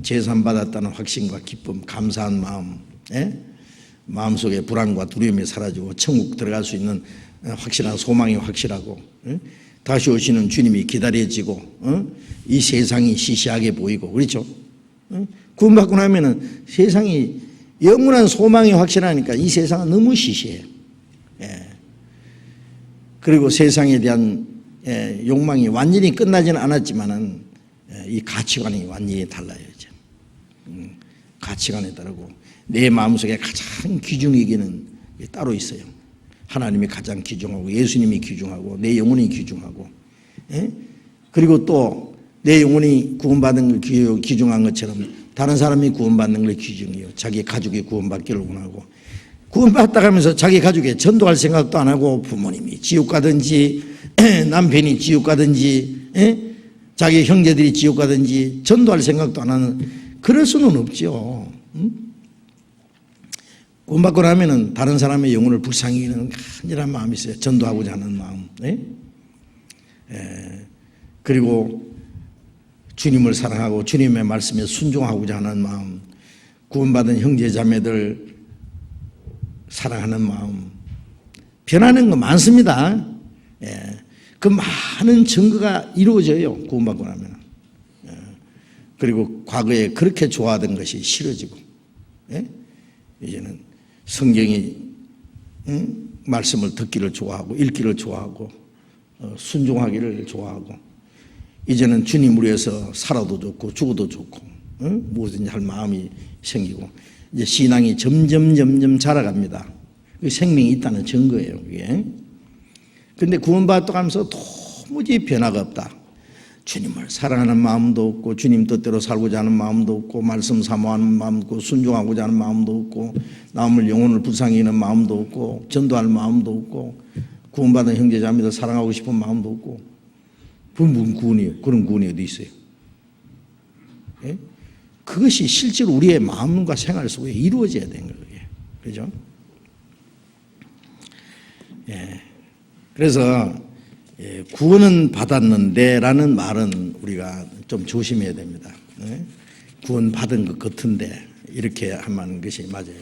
제산받았다는 확신과 기쁨, 감사한 마음, 마음속에 불안과 두려움이 사라지고 천국 들어갈 수 있는 확실한 소망이 확실하고, 다시 오시는 주님이 기다려지고, 이 세상이 시시하게 보이고, 그렇죠? 구원받고 나면은 세상이 영원한 소망이 확실하니까 이 세상은 너무 시시해요. 그리고 세상에 대한 욕망이 완전히 끝나지는 않았지만은 이 가치관이 완전히 달라요. 이제. 가치관에 따르고 내 마음속에 가장 귀중이기는 따로 있어요. 하나님이 가장 귀중하고 예수님이 귀중하고 내 영혼이 귀중하고, 그리고 또 내 영혼이 구원받는 걸 귀중한 것처럼 다른 사람이 구원받는 걸 귀중해요. 자기 가족이 구원받기를 원하고, 구원받다 가면서 자기 가족에 전도할 생각도 안 하고 부모님이 지옥 가든지 남편이 지옥 가든지 자기 형제들이 지옥 가든지 전도할 생각도 안 하는, 그럴 수는 없죠. 구원받고 나면은 다른 사람의 영혼을 불쌍히 여기는 간절한 마음이 있어요. 전도하고자 하는 마음. 그리고 주님을 사랑하고 주님의 말씀에 순종하고자 하는 마음, 구원받은 형제 자매들 사랑하는 마음, 변하는 거 많습니다. 그 많은 증거가 이루어져요. 구원받고 나면. 그리고 과거에 그렇게 좋아하던 것이 싫어지고, 이제는 성경이 말씀을 듣기를 좋아하고 읽기를 좋아하고 순종하기를 좋아하고, 이제는 주님을 위해서 살아도 좋고 죽어도 좋고 무엇든지 할 마음이 생기고, 이제 신앙이 점점 자라갑니다. 생명이 있다는 증거예요. 이게. 그런데 구원받고 가면서 도무지 변화가 없다. 주님을 사랑하는 마음도 없고 주님 뜻대로 살고자 하는 마음도 없고 말씀 사모하는 마음도 없고 순종하고자 하는 마음도 없고 남을 영혼을 불쌍히 여기는 마음도 없고 전도할 마음도 없고 구원받은 형제 자매들 사랑하고 싶은 마음도 없고, 무슨 구원이에요? 그런 구원이 어디 있어요? 그것이 실제로 우리의 마음과 생활 속에 이루어져야 되는 거예요. 그죠? 그래서 구원은 받았는데 라는 말은 우리가 좀 조심해야 됩니다. 구원 받은 것 같은데 이렇게 하는 것이 맞아요.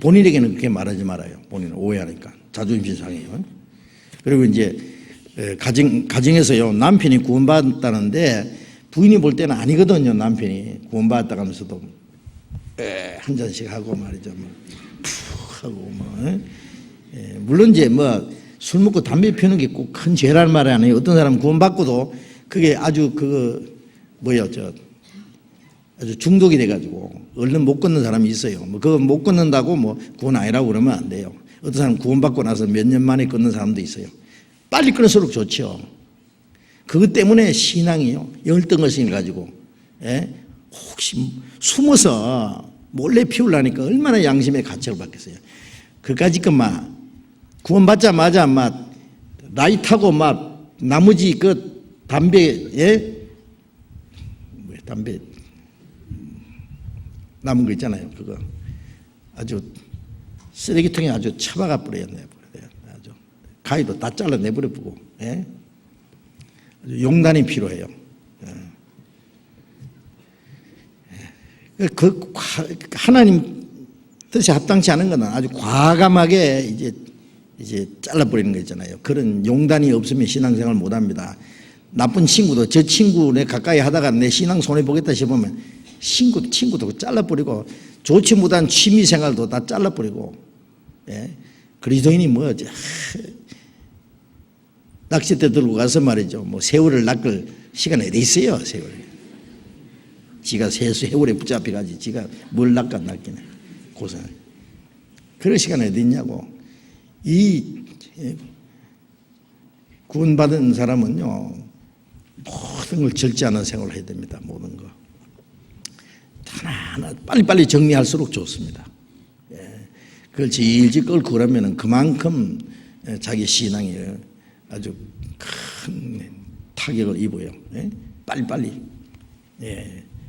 본인에게는 그렇게 말하지 말아요. 본인은 오해하니까 자존심 상해요. 그리고 이제 가정에서요, 남편이 구원받았다는데 부인이 볼 때는 아니거든요. 남편이 구원받았다 하면서도 한 잔씩 하고 말이죠. 푹 하고 물론 이제 술 먹고 담배 피우는 게 꼭 큰 죄라는 말이 아니에요. 어떤 사람은 구원받고도 그게 아주 아주 중독이 돼가지고 얼른 못 걷는 사람이 있어요. 그거 못 걷는다고 구원 아니라고 그러면 안 돼요. 어떤 사람은 구원받고 나서 몇 년 만에 걷는 사람도 있어요. 빨리 끊을수록 좋죠. 그것 때문에 신앙이요, 열등의식을 가지고 혹시 숨어서 몰래 피우려니까 얼마나 양심의 가책을 받겠어요. 그까짓 것만 구원받자마자 나이 타고 나머지 담배 남은 거 있잖아요. 그거 아주 쓰레기통에 아주 처박아 버렸네. 아주 가위도 다 잘라내버려 보고, 아주 용단이 필요해요. 하나님 뜻에 합당치 않은 건 아주 과감하게 이제 잘라버리는 거 있잖아요. 그런 용단이 없으면 신앙생활 못 합니다. 나쁜 친구도 저 친구 내 가까이 하다가 내 신앙 손해보겠다 싶으면 친구도 잘라버리고 좋지 못한 취미생활도 다 잘라버리고, 그리스도인이 낚싯대 들고 가서 말이죠. 새우를 낚을 시간이 어디 있어요, 새우를. 지가 세월에 붙잡혀가지고 지가 뭘 낚기네. 고생. 그럴 시간이 어디 있냐고. 이 구원받은 사람은요, 모든 걸 절제하는 생활을 해야 됩니다. 모든 거. 하나하나 빨리빨리 정리할수록 좋습니다. 그걸 질질 끌고 그러면 그만큼 자기 신앙이 아주 큰 타격을 입어요. 빨리빨리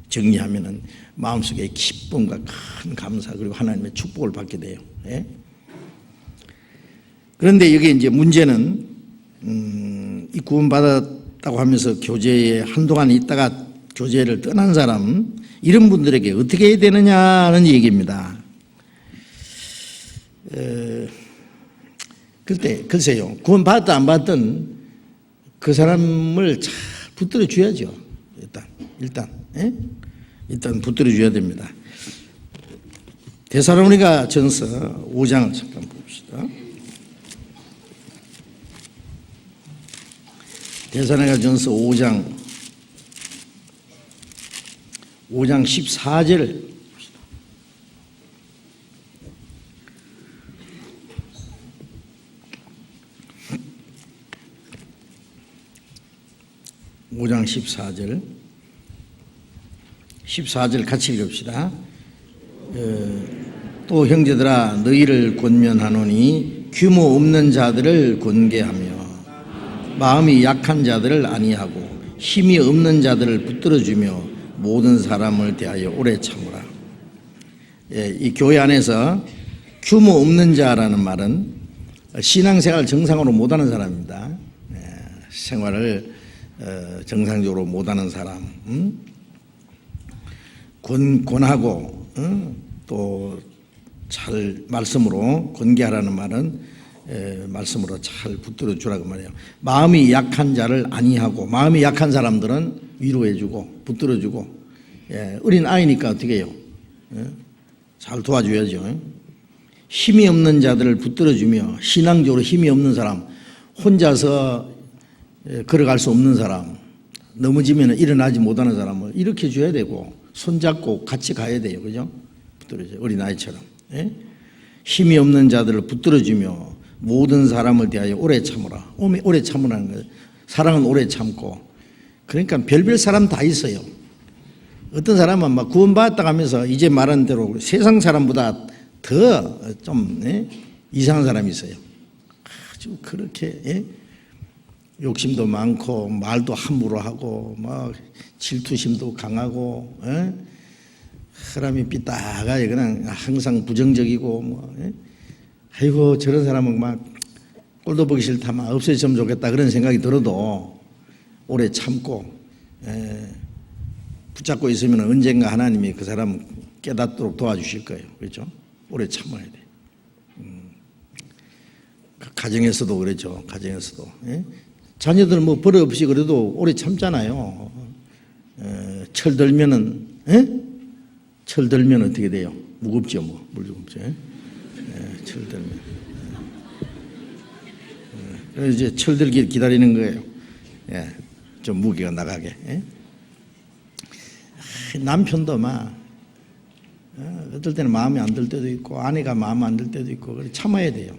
정리하면은 마음속에 기쁨과 큰 감사 그리고 하나님의 축복을 받게 돼요. 그런데 여기 이제 문제는 이 구원받았다고 하면서 교제에 한동안 있다가 교제를 떠난 사람, 이런 분들에게 어떻게 해야 되느냐는 얘기입니다. 그때 글쎄요, 구원 받았든 안 받았든 그 사람을 잘 붙들어 줘야죠. 일단 붙들어 줘야 됩니다. 데살로니가 전서 5장을 잠깐 봅시다. 데살로니가 전서 5장 14절. 5장 14절 같이 읽읍시다. 또 형제들아 너희를 권면하노니 규모 없는 자들을 권계하며 마음이 약한 자들을 안위하고 힘이 없는 자들을 붙들어주며 모든 사람을 대하여 오래 참으라. 이 교회 안에서 규모 없는 자라는 말은 신앙생활 정상으로 못하는 사람입니다. 생활을 정상적으로 못하는 사람, 권하고 또 잘 말씀으로 권계하라는 말은 말씀으로 잘 붙들어 주라고 말해요. 마음이 약한 자를 안위하고, 마음이 약한 사람들은 위로해주고 붙들어주고, 어린 아이니까 어떻게 해요? 잘 도와줘야죠. 힘이 없는 자들을 붙들어주며, 신앙적으로 힘이 없는 사람, 혼자서 걸어갈 수 없는 사람, 넘어지면 일어나지 못하는 사람을 일으켜 줘야 되고 손잡고 같이 가야 돼요. 그죠? 붙들어줘요. 어린아이처럼. 힘이 없는 자들을 붙들어주며 모든 사람을 대하여 오래 참으라. 오래 참으라는 거예요. 사랑은 오래 참고. 그러니까 별별 사람 다 있어요. 어떤 사람은 막 구원받았다 하면서 이제 말한 대로 세상 사람보다 더 좀 이상한 사람이 있어요. 아주 그렇게 욕심도 많고 말도 함부로 하고 막 질투심도 강하고 사람이 삐딱하게 그냥 항상 부정적이고 아이고 저런 사람은 막 꼴도 보기 싫다 막 없어졌으면 좋겠다 그런 생각이 들어도 오래 참고 붙잡고 있으면 언젠가 하나님이 그 사람 깨닫도록 도와주실 거예요. 그렇죠? 오래 참아야 돼. 가정에서도 그렇죠. 가정에서도 자녀들 뭐 버릇 없이 그래도 오래 참잖아요. 철들면 어떻게 돼요? 무겁죠, 뭐. 무겁죠. 철들면. 그래서 이제 철들기 기다리는 거예요. 좀 무게가 나가게. 남편도 막, 어떨 때는 마음에 안 들 때도 있고, 아내가 마음에 안 들 때도 있고, 그래 참아야 돼요.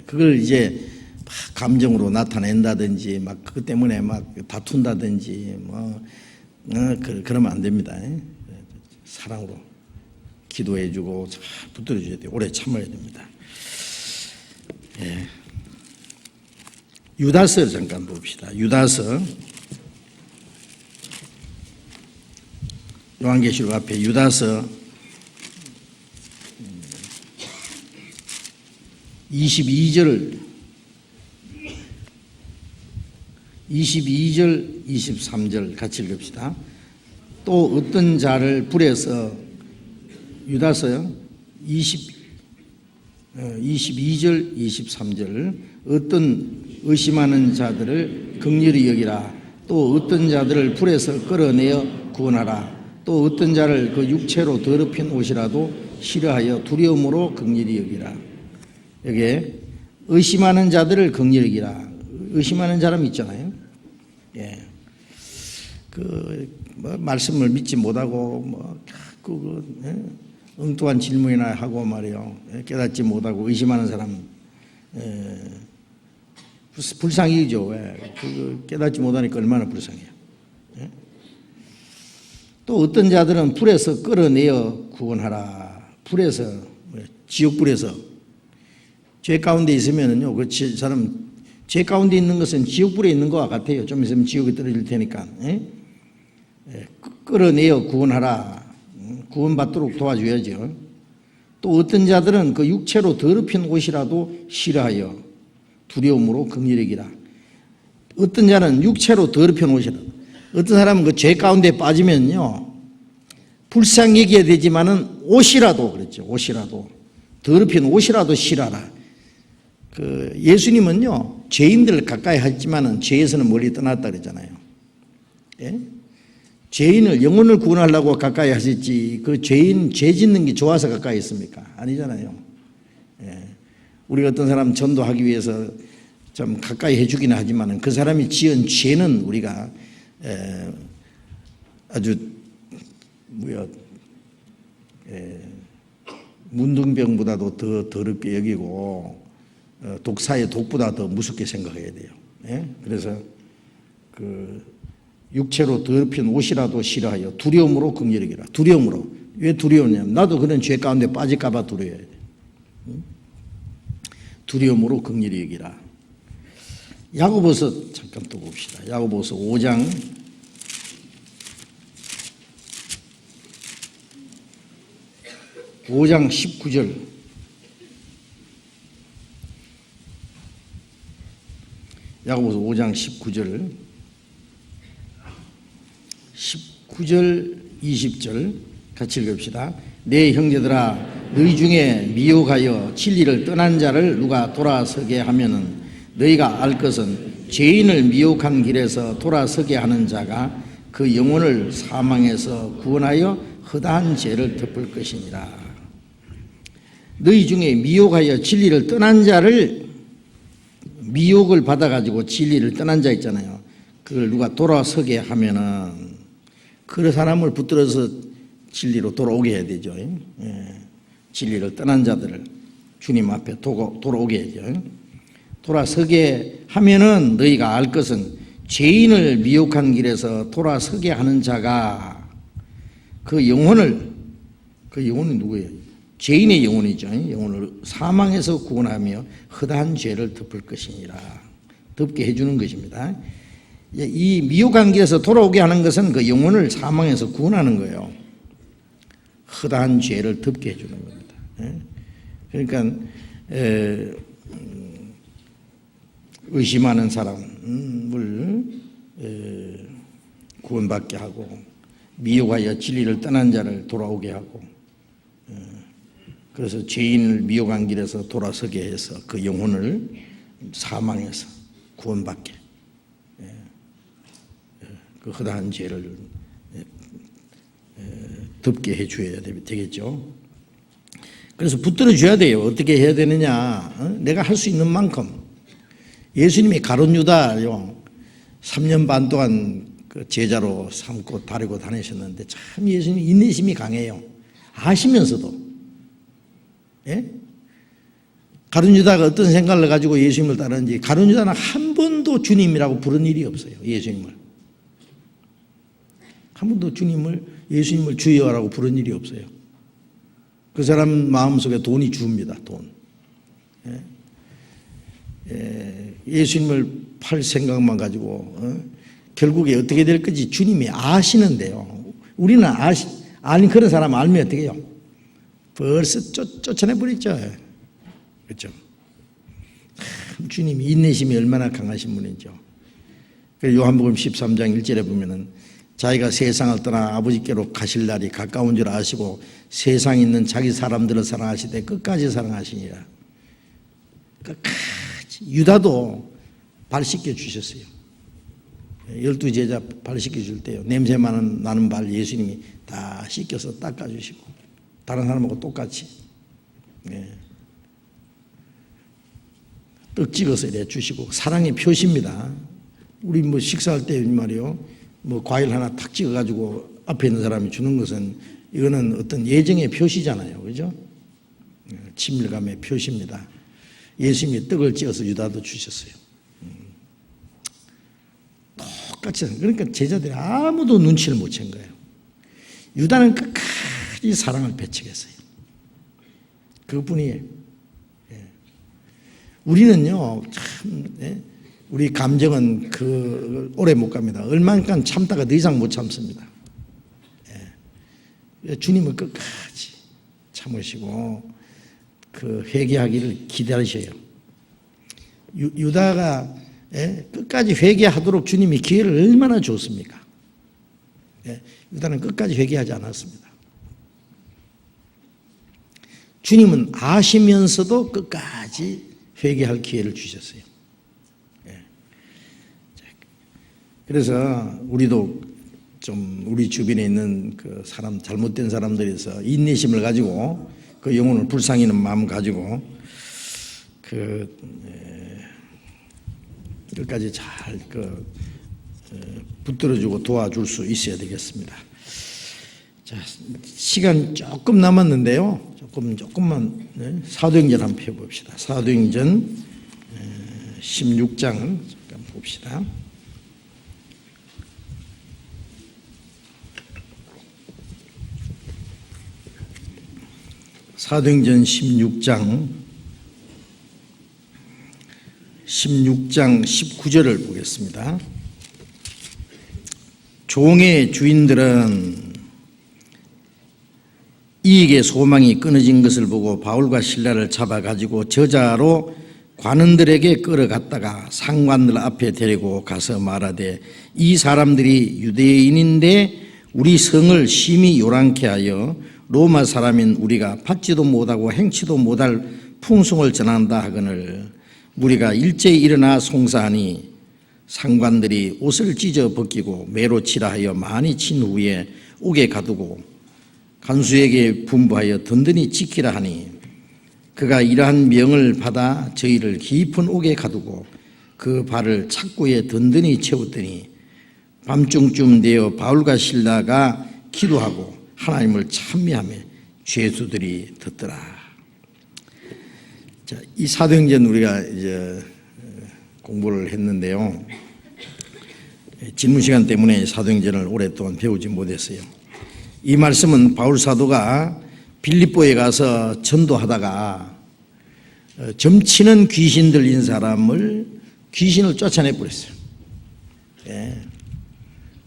그걸 이제 막 감정으로 나타낸다든지, 막 그것 때문에 막 다툰다든지, 그러면 안 됩니다. 사랑으로 기도해주고 잘 붙들어줘야 돼요. 오래 참아야 됩니다. 유다서를 잠깐 봅시다. 유다서 요한계시록 앞에 유다서 22절 23절 같이 읽읍시다. 또 어떤 자를 불에서 유다서요 22절 23절 어떤 의심하는 자들을 긍휼히 여기라. 또 어떤 자들을 불에서 끌어내어 구원하라. 또 어떤 자를 그 육체로 더럽힌 옷이라도 싫어하여 두려움으로 긍휼히 여기라. 여기에 의심하는 자들을 긍휼히 여기라. 의심하는 사람 있잖아요. 말씀을 믿지 못하고 엉뚱한 질문이나 하고 말이요. 깨닫지 못하고 의심하는 사람 불쌍이죠. 왜? 깨닫지 못하니까 얼마나 불쌍해요. 또 어떤 자들은 불에서 끌어내어 구원하라. 불에서 지옥불에서 죄 가운데 있으면은요. 그 사람 죄 가운데 있는 것은 지옥불에 있는 것과 같아요. 좀 있으면 지옥에 떨어질 테니까. 끌어내어 구원하라. 구원받도록 도와줘야죠. 또 어떤 자들은 그 육체로 더럽힌 옷이라도 싫어하여 두려움으로 긍휼히 여기라. 어떤 자는 육체로 더럽힌 옷이라도 어떤 사람은 그 죄 가운데 빠지면요, 불쌍히 여겨야 되지만은 옷이라도, 그랬죠. 옷이라도, 더럽힌 옷이라도 싫어라. 그 예수님은요, 죄인들을 가까이 하지만은 죄에서는 멀리 떠났다 그랬잖아요. 예? 죄인을, 영혼을 구원하려고 가까이 하셨지, 그 죄인 죄 짓는 게 좋아서 가까이 했습니까? 아니잖아요. 예. 우리가 어떤 사람 전도하기 위해서 좀 가까이 해주기는 하지만 그 사람이 지은 죄는 우리가 아주 문둥병보다도 더 더럽게 여기고 독사의 독보다 더 무섭게 생각해야 돼요. 예? 그래서 그 육체로 더럽힌 옷이라도 싫어하여 두려움으로 긍휼히 여기라. 두려움으로. 왜 두려우냐면 나도 그런 죄 가운데 빠질까 봐 두려워야 돼. 두려움으로 긍휼히 여기라. 야고보서 잠깐 또 봅시다. 야고보서 5장 19절. 야고보서 5장 19절 20절 같이 읽읍시다. 내 형제들아, 너희 중에 미혹하여 진리를 떠난 자를 누가 돌아서게 하면은 너희가 알 것은 죄인을 미혹한 길에서 돌아서게 하는 자가 그 영혼을 사망에서 구원하여 허다한 죄를 덮을 것이니라. 너희 중에 미혹하여 진리를 떠난 자를, 미혹을 받아가지고 진리를 떠난 자 있잖아요. 그걸 누가 돌아서게 하면은 그 사람을 붙들어서 진리로 돌아오게 해야 되죠. 예. 진리를 떠난 자들을 주님 앞에 돌아오게 해야죠. 돌아서게 하면은 너희가 알 것은 죄인을 미혹한 길에서 돌아서게 하는 자가 그 영혼이 누구예요? 죄인의 영혼이죠. 영혼을 사망에서 구원하며 허다한 죄를 덮을 것이니라. 덮게 해주는 것입니다. 이 미혹한 길에서 돌아오게 하는 것은 그 영혼을 사망에서 구원하는 거예요. 허다한 죄를 덮게 해주는 겁니다. 그러니까 의심하는 사람을 구원받게 하고, 미혹하여 진리를 떠난 자를 돌아오게 하고, 그래서 죄인을 미혹한 길에서 돌아서게 해서 그 영혼을 사망해서 구원받게, 그 허다한 죄를 덮게 해줘야 되겠죠. 그래서 붙들어 줘야 돼요. 어떻게 해야 되느냐? 내가 할 수 있는 만큼. 예수님이 가룟 유다요, 3년 반 동안 그 제자로 삼고 다니고 다니셨는데 참 예수님 인내심이 강해요. 아시면서도. 예? 가룟 유다가 어떤 생각을 가지고 예수님을 따르는지, 가룟 유다는 한 번도 주님이라고 부른 일이 없어요. 예수님을. 한 번도 예수님을 주여라고 부른 일이 없어요. 그 사람 마음속에 돈이 주입니다. 돈. 예수님을 팔 생각만 가지고 결국에 어떻게 될 건지 주님이 아시는데요. 우리는 아니 그런 사람 알면 어떻게 해요? 벌써 쫓아내버리죠. 그렇죠? 주님이 인내심이 얼마나 강하신 분이죠. 요한복음 13장 1절에 보면은 자기가 세상을 떠나 아버지께로 가실 날이 가까운 줄 아시고 세상에 있는 자기 사람들을 사랑하시되 끝까지 사랑하시니라. 끝까지. 유다도 발 씻겨 주셨어요. 12제자 발 씻겨 줄 때요, 냄새 나는 발 예수님이 다 씻겨서 닦아주시고, 다른 사람하고 똑같이 떡 찍어서 이래 주시고, 사랑의 표시입니다. 우리 뭐 식사할 때 말이요, 뭐 과일 하나 탁 찍어가지고 앞에 있는 사람이 주는 것은 이거는 어떤 예정의 표시잖아요. 그죠? 친밀감의 표시입니다. 예수님이 떡을 찍어서 유다도 주셨어요. 똑같이. 그러니까 제자들이 아무도 눈치를 못 챈 거예요. 유다는 끝까지 사랑을 배척했어요. 그뿐이에요. 우리는요, 참, 우리 감정은 오래 못 갑니다. 얼마간 참다가 더 이상 못 참습니다. 주님은 끝까지 참으시고 그 회개하기를 기다리셔요. 유다가 끝까지 회개하도록 주님이 기회를 얼마나 줬습니까? 유다는 끝까지 회개하지 않았습니다. 주님은 아시면서도 끝까지 회개할 기회를 주셨어요. 그래서 우리도 좀 우리 주변에 있는 그 사람, 잘못된 사람들에서 인내심을 가지고 그 영혼을 불쌍히 여기는 마음 가지고 끝까지 잘 붙들어주고 도와줄 수 있어야 되겠습니다. 자, 시간 조금 남았는데요. 조금만 사도행전 한번 펴봅시다. 사도행전 16장 잠깐 봅시다. 사도행전 16장 19절을 보겠습니다. 종의 주인들은 이익의 소망이 끊어진 것을 보고 바울과 실라를 잡아가지고 저자로 관원들에게 끌어갔다가 상관들 앞에 데리고 가서 말하되 이 사람들이 유대인인데 우리 성을 심히 요란케 하여 로마 사람인 우리가 받지도 못하고 행치도 못할 풍성을 전한다 하거늘 우리가 일제히 일어나 송사하니 상관들이 옷을 찢어 벗기고 매로 치라 하여 많이 친 후에 옥에 가두고 간수에게 분부하여 든든히 지키라 하니 그가 이러한 명을 받아 저희를 깊은 옥에 가두고 그 발을 착고에 든든히 채웠더니 밤중쯤 되어 바울과 실라가 기도하고 하나님을 찬미하며 죄수들이 듣더라. 자, 이 사도행전 우리가 이제 공부를 했는데요. 질문 시간 때문에 사도행전을 오랫동안 배우지 못했어요. 이 말씀은 바울 사도가 빌립보에 가서 전도하다가 점치는 귀신 들린 사람을 귀신을 쫓아내 버렸어요.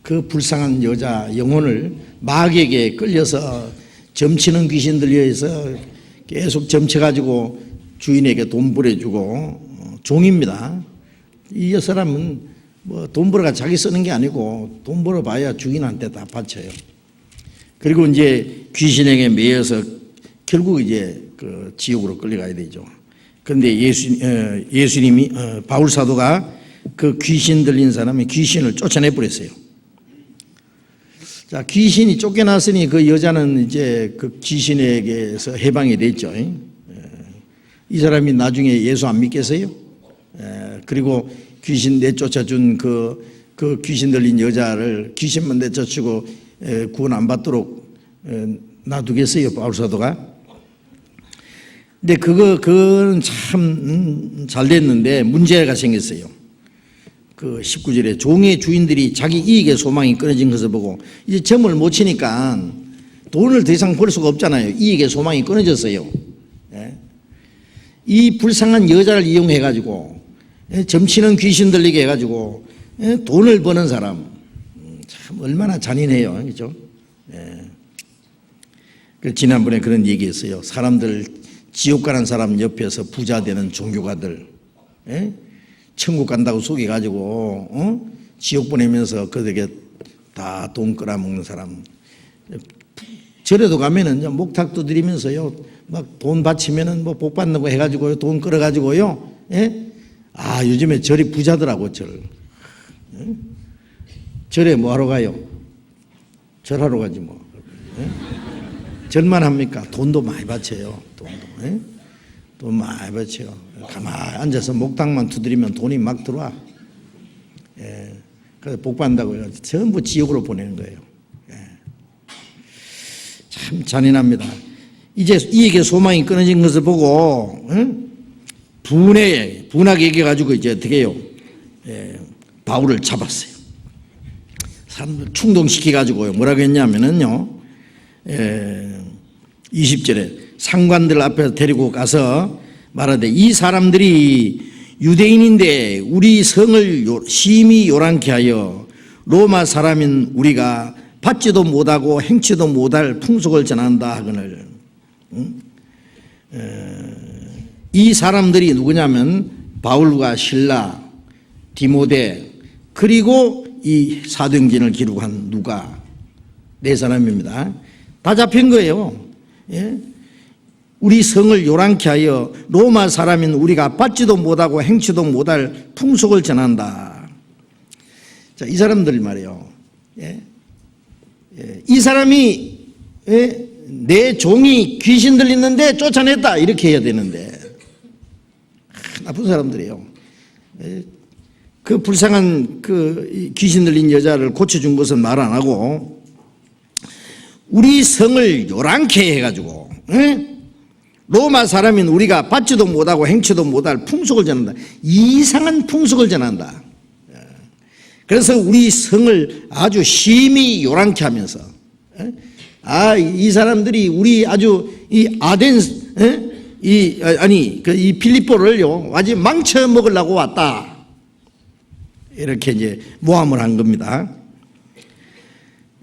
그 불쌍한 여자 영혼을 마귀에게 끌려서 점치는 귀신 들려서 계속 점쳐가지고 주인에게 돈 벌어주고 종입니다. 이 사람은 뭐 돈 벌어가 자기 쓰는 게 아니고 돈 벌어봐야 주인한테 다 바쳐요. 그리고 이제 귀신에게 매여서 결국 이제 그 지옥으로 끌려가야 되죠. 그런데 예수님이 바울 사도가 그 귀신 들린 사람이 귀신을 쫓아내 버렸어요. 자, 귀신이 쫓겨났으니 그 여자는 이제 그 귀신에게서 해방이 됐죠. 이 사람이 나중에 예수 안 믿겠어요? 그리고 귀신 내쫓아준 그 귀신 들린 여자를 귀신만 내쫓고 구원 안 받도록 놔두겠어요, 바울 사도가? 근데 그건 참 잘 됐는데 문제가 생겼어요. 그 19절에 종의 주인들이 자기 이익의 소망이 끊어진 것을 보고 이제 점을 못 치니까 돈을 더 이상 벌 수가 없잖아요. 이익의 소망이 끊어졌어요. 이 불쌍한 여자를 이용해 가지고 점치는 귀신 들리게 해가지고 돈을 버는 사람 참 얼마나 잔인해요, 그렇죠? 지난번에 그런 얘기했어요. 사람들 지옥 가는 사람 옆에서 부자 되는 종교가들, 천국 간다고 속여가지고 지옥 보내면서 그들에게 다 돈 끌어먹는 사람. 절에도 가면은 목탁도 드리면서요, 막 돈 바치면은 뭐 복 받는 거 해가지고요, 돈 끌어가지고요, 아, 요즘에 절이 부자더라고, 절. 절에 뭐 하러 가요? 절하러 가지 뭐. 절만 합니까? 돈도 많이 바쳐요. 돈 많이 바쳐요. 가만히 앉아서 목탁만 두드리면 돈이 막 들어와. 그래서 복 받는다고요. 전부 지옥으로 보내는 거예요. 참 잔인합니다. 이제 이익의 소망이 끊어진 것을 보고 분하게 얘기해가지고 이제 어떻게 해요? 바울을 잡았어요. 사람들 충동시켜가지고요. 뭐라고 했냐면은요, 20절에 상관들 앞에서 데리고 가서 말하되 이 사람들이 유대인인데 우리 성을 심히 요란케 하여 로마 사람인 우리가 받지도 못하고 행치도 못할 풍속을 전한다 하거늘. 이 사람들이 누구냐면 바울과 실라, 디모데, 그리고 이 사도행전을 기록한 누가, 네 사람입니다. 다 잡힌 거예요. 예? 우리 성을 요란케 하여 로마 사람인 우리가 받지도 못하고 행치도 못할 풍속을 전한다. 자, 이 사람들 말이에요. 예? 예. 이 사람이 내 종이 귀신 들리는데 쫓아냈다 이렇게 해야 되는데 나쁜 사람들이에요. 그 불쌍한 그 귀신 들린 여자를 고쳐준 것은 말 안 하고 우리 성을 요란케 해가지고 로마 사람인 우리가 받지도 못하고 행치도 못할 풍속을 전한다. 이상한 풍속을 전한다. 그래서 우리 성을 아주 심히 요란케 하면서 이 사람들이 우리 아주 이 아덴 이 빌립보를요 아주 망쳐 먹으려고 왔다. 이렇게 이제 모함을 한 겁니다.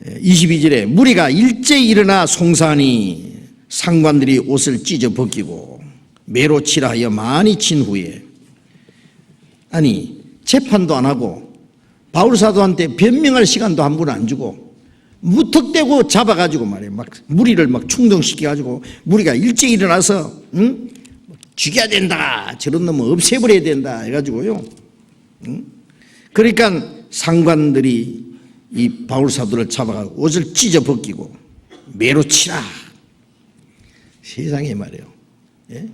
22절에 무리가 일제히 일어나 송사하니 상관들이 옷을 찢어 벗기고 매로 치라 하여 많이 친 후에 재판도 안 하고 바울 사도한테 변명할 시간도 한 번 안 주고 무턱대고 잡아가지고 말이에요. 막 무리를 막 충동시켜가지고 무리가 일제히 일어나서 죽여야 된다. 저런 놈은 없애버려야 된다. 해가지고요. 그러니까 상관들이 이 바울 사도를 잡아가지고 옷을 찢어 벗기고 매로 치라. 세상에 말이에요. 예?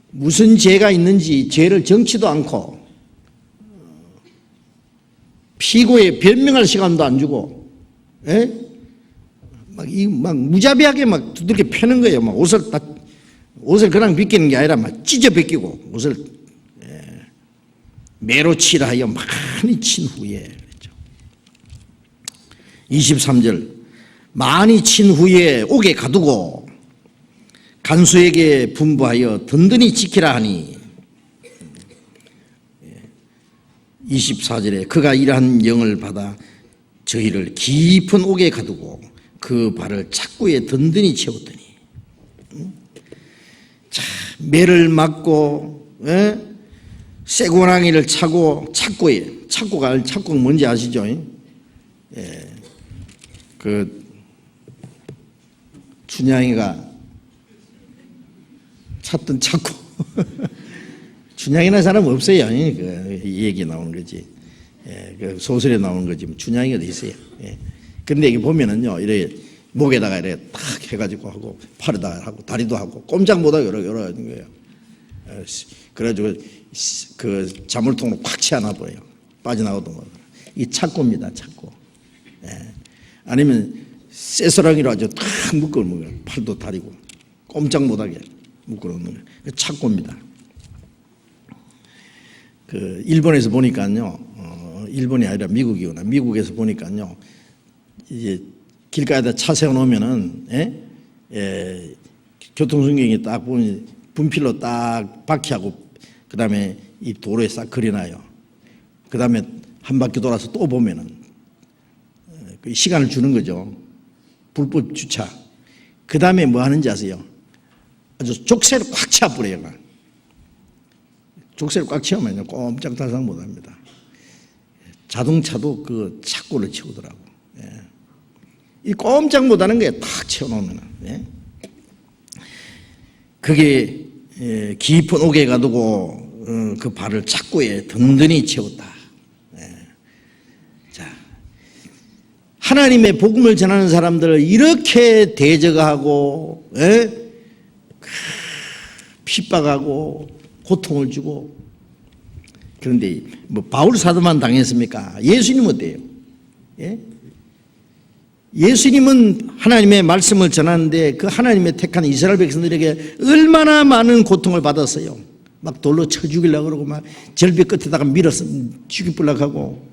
무슨 죄가 있는지 죄를 정치도 않고 피고에 변명할 시간도 안 주고, 예? 막 무자비하게 막 두들겨 패는 거예요. 막 옷을 그냥 벗기는 게 아니라 막 찢어 벗기고 옷을 매로 치라 하여 많이 친 후에 그랬죠. 23절 많이 친 후에 옥에 가두고 간수에게 분부하여 든든히 지키라 하니 24절에 그가 이러한 영을 받아 저희를 깊은 옥에 가두고 그 발을 착구에 든든히 채웠더니 매를 맞고 쇠고랑이를 차고 착구가 뭔지 아시죠? 예. 그 춘향이가 찾던 착구 춘향이나 사람 없어요. 이 얘기 나오는 거지. 예. 그 소설에 나오는 거지. 춘향이가 어디 있어요. 예. 그런데 이게 보면은요, 이렇게 목에다가 이렇게 탁 해가지고 하고 팔에다가 하고 다리도 하고 꼼짝 못하고 여러 하는 거예요. 그래가지고 그 자물통으로 콱 채워놔 버려요. 빠져나오던 거. 이 착고입니다. 착고. 예. 아니면 쇠서랑이로 아주 탁 묶어놓는 거예요. 팔도 다리고 꼼짝 못하게 묶어놓는 거예요. 착고입니다. 그 일본에서 보니까요, 일본이 아니라 미국이구나. 미국에서 보니까요, 이제 길가에다 차 세워놓으면은 교통순경이 딱 보면 분필로 딱 바퀴하고 그 다음에 이 도로에 싹 그려놔요. 그 다음에 한 바퀴 돌아서 또 보면은 시간을 주는 거죠. 불법 주차. 그 다음에 뭐 하는지 아세요? 아주 족쇄를 꽉 채워버려요. 족쇄를 꽉 채우면요 꼼짝달싹 못합니다. 자동차도 그 착고를 채우더라고. 이 꼼짝 못하는 거에 탁 채워놓으면 그게 깊은 옥에 가두고 그 발을 착고에 든든히 채웠다. 자, 하나님의 복음을 전하는 사람들을 이렇게 대적하고 핍박하고 고통을 주고 그런데 뭐 바울 사도만 당했습니까? 예수님 어때요? 예수님은 하나님의 말씀을 전하는데 그 하나님의 택한 이스라엘 백성들에게 얼마나 많은 고통을 받았어요. 막 돌로 쳐 죽이려고 그러고 막 절벽 끝에다가 밀어서 죽이려고 하고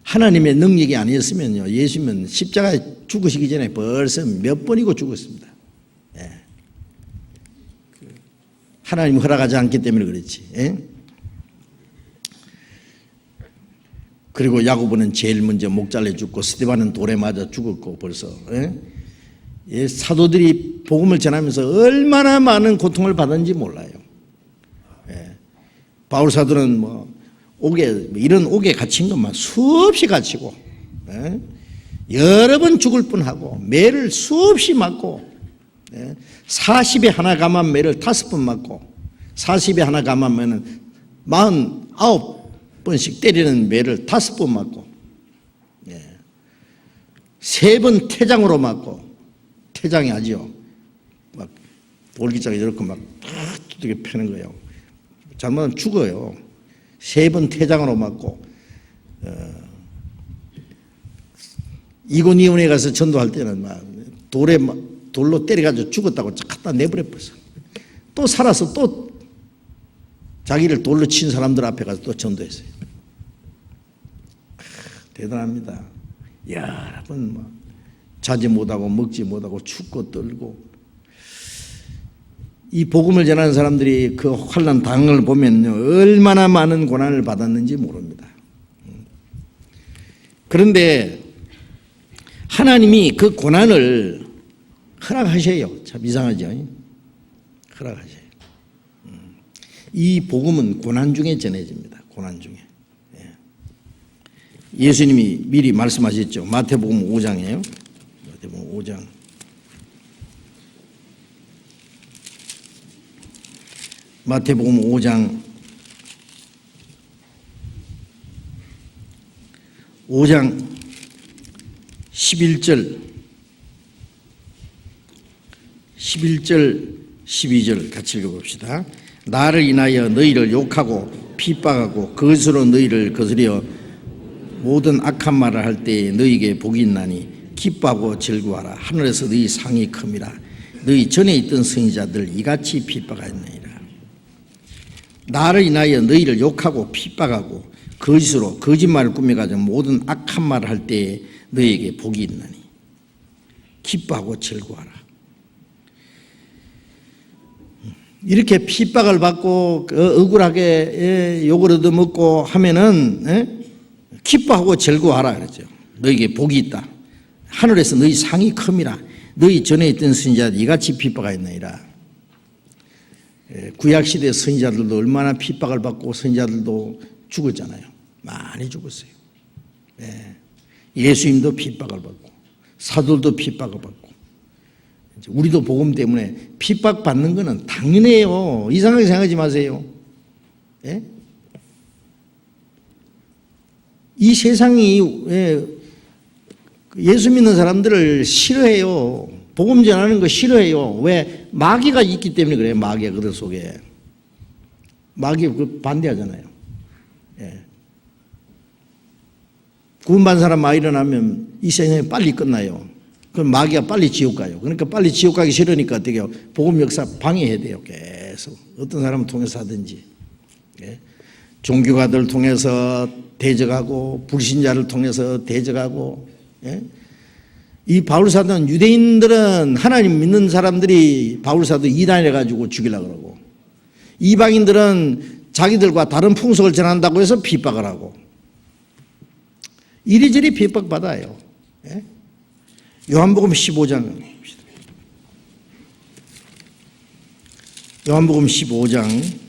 하나님의 능력이 아니었으면요 예수님은 십자가에 죽으시기 전에 벌써 몇 번이고 죽었습니다. 하나님 허락하지 않기 때문에 그렇지. 그리고 야고보는 제일 먼저 목 잘려 죽고 스데반은 돌에 맞아 죽었고 벌써 사도들이 복음을 전하면서 얼마나 많은 고통을 받았는지 몰라요. 바울 사도는 뭐 옥에 이런 옥에 갇힌 것만 수없이 갇히고 여러 번 죽을 뻔하고 매를 수없이 맞고 40에 하나 감한 매를 5번 맞고 40에 하나 감하면 49번씩 때리는 매를 5번 맞고 3번 태장으로 맞고 태장이 아니요 막 돌기장에 이렇게 막 두들겨 패는 거예요. 잘못하면 죽어요. 3번 태장으로 맞고 이곤이온에 가서 전도할 때는 막 돌로 때려가지고 죽었다고 갖다 내버려버렸어. 또 살아서 또 자기를 돌로 친 사람들 앞에 가서 또 전도했어요. 대단합니다. 여러분 뭐 자지 못하고 먹지 못하고 춥고 떨고 이 복음을 전하는 사람들이 그 환난 당한 걸 보면요 얼마나 많은 고난을 받았는지 모릅니다. 그런데 하나님이 그 고난을 허락하셔요. 참 이상하죠. 허락하셔요. 이 복음은 고난 중에 전해집니다. 고난 중에. 예수님이 미리 말씀하셨죠. 마태복음 5장이에요. 마태복음 5장. 마태복음 5장 11절 12절 같이 읽어봅시다. 나를 인하여 너희를 욕하고 핍박하고 그것으로 너희를 거스려 모든 악한 말을 할 때에 너희에게 복이 있나니 기뻐하고 즐거워하라. 하늘에서 너희 상이 큽니다. 너희 전에 있던 선지자들 이같이 핍박하였느니라. 나를 인하여 너희를 욕하고 핍박하고 거짓으로 거짓말을 꾸며가지고 모든 악한 말을 할 때에 너희에게 복이 있나니 기뻐하고 즐거워하라. 이렇게 핍박을 받고 억울하게 욕을 얻어먹고 하면은 기뻐하고 즐거워하라 그랬죠. 너희에게 복이 있다. 하늘에서 너희 상이 큼이라. 너희 전에 있던 선지자들 이같이 핍박하였느니라. 구약시대 선지자들도 얼마나 핍박을 받고 선지자들도 죽었잖아요. 많이 죽었어요. 예수님도 핍박을 받고 사도들도 핍박을 받고 우리도 복음 때문에 핍박받는 것은 당연해요. 이상하게 생각하지 마세요. 이 세상이 예수 믿는 사람들을 싫어해요. 복음 전하는 거 싫어해요. 왜? 마귀가 있기 때문에 그래요. 마귀가 그들 속에. 마귀가 반대하잖아요. 구원받은 사람 많이 일어나면 이 세상이 빨리 끝나요. 그럼 마귀가 빨리 지옥 가요. 그러니까 빨리 지옥 가기 싫으니까 어떻게 해요? 복음 역사 방해해야 돼요. 계속. 어떤 사람을 통해서 하든지. 종교가들을 통해서 대적하고 불신자를 통해서 대적하고 이 바울사도는 유대인들은 하나님 믿는 사람들이 바울사도 이단해 가지고 죽이려고 그러고 이방인들은 자기들과 다른 풍속을 전한다고 해서 핍박을 하고 이리저리 핍박받아요. 요한복음 15장 요한복음 15장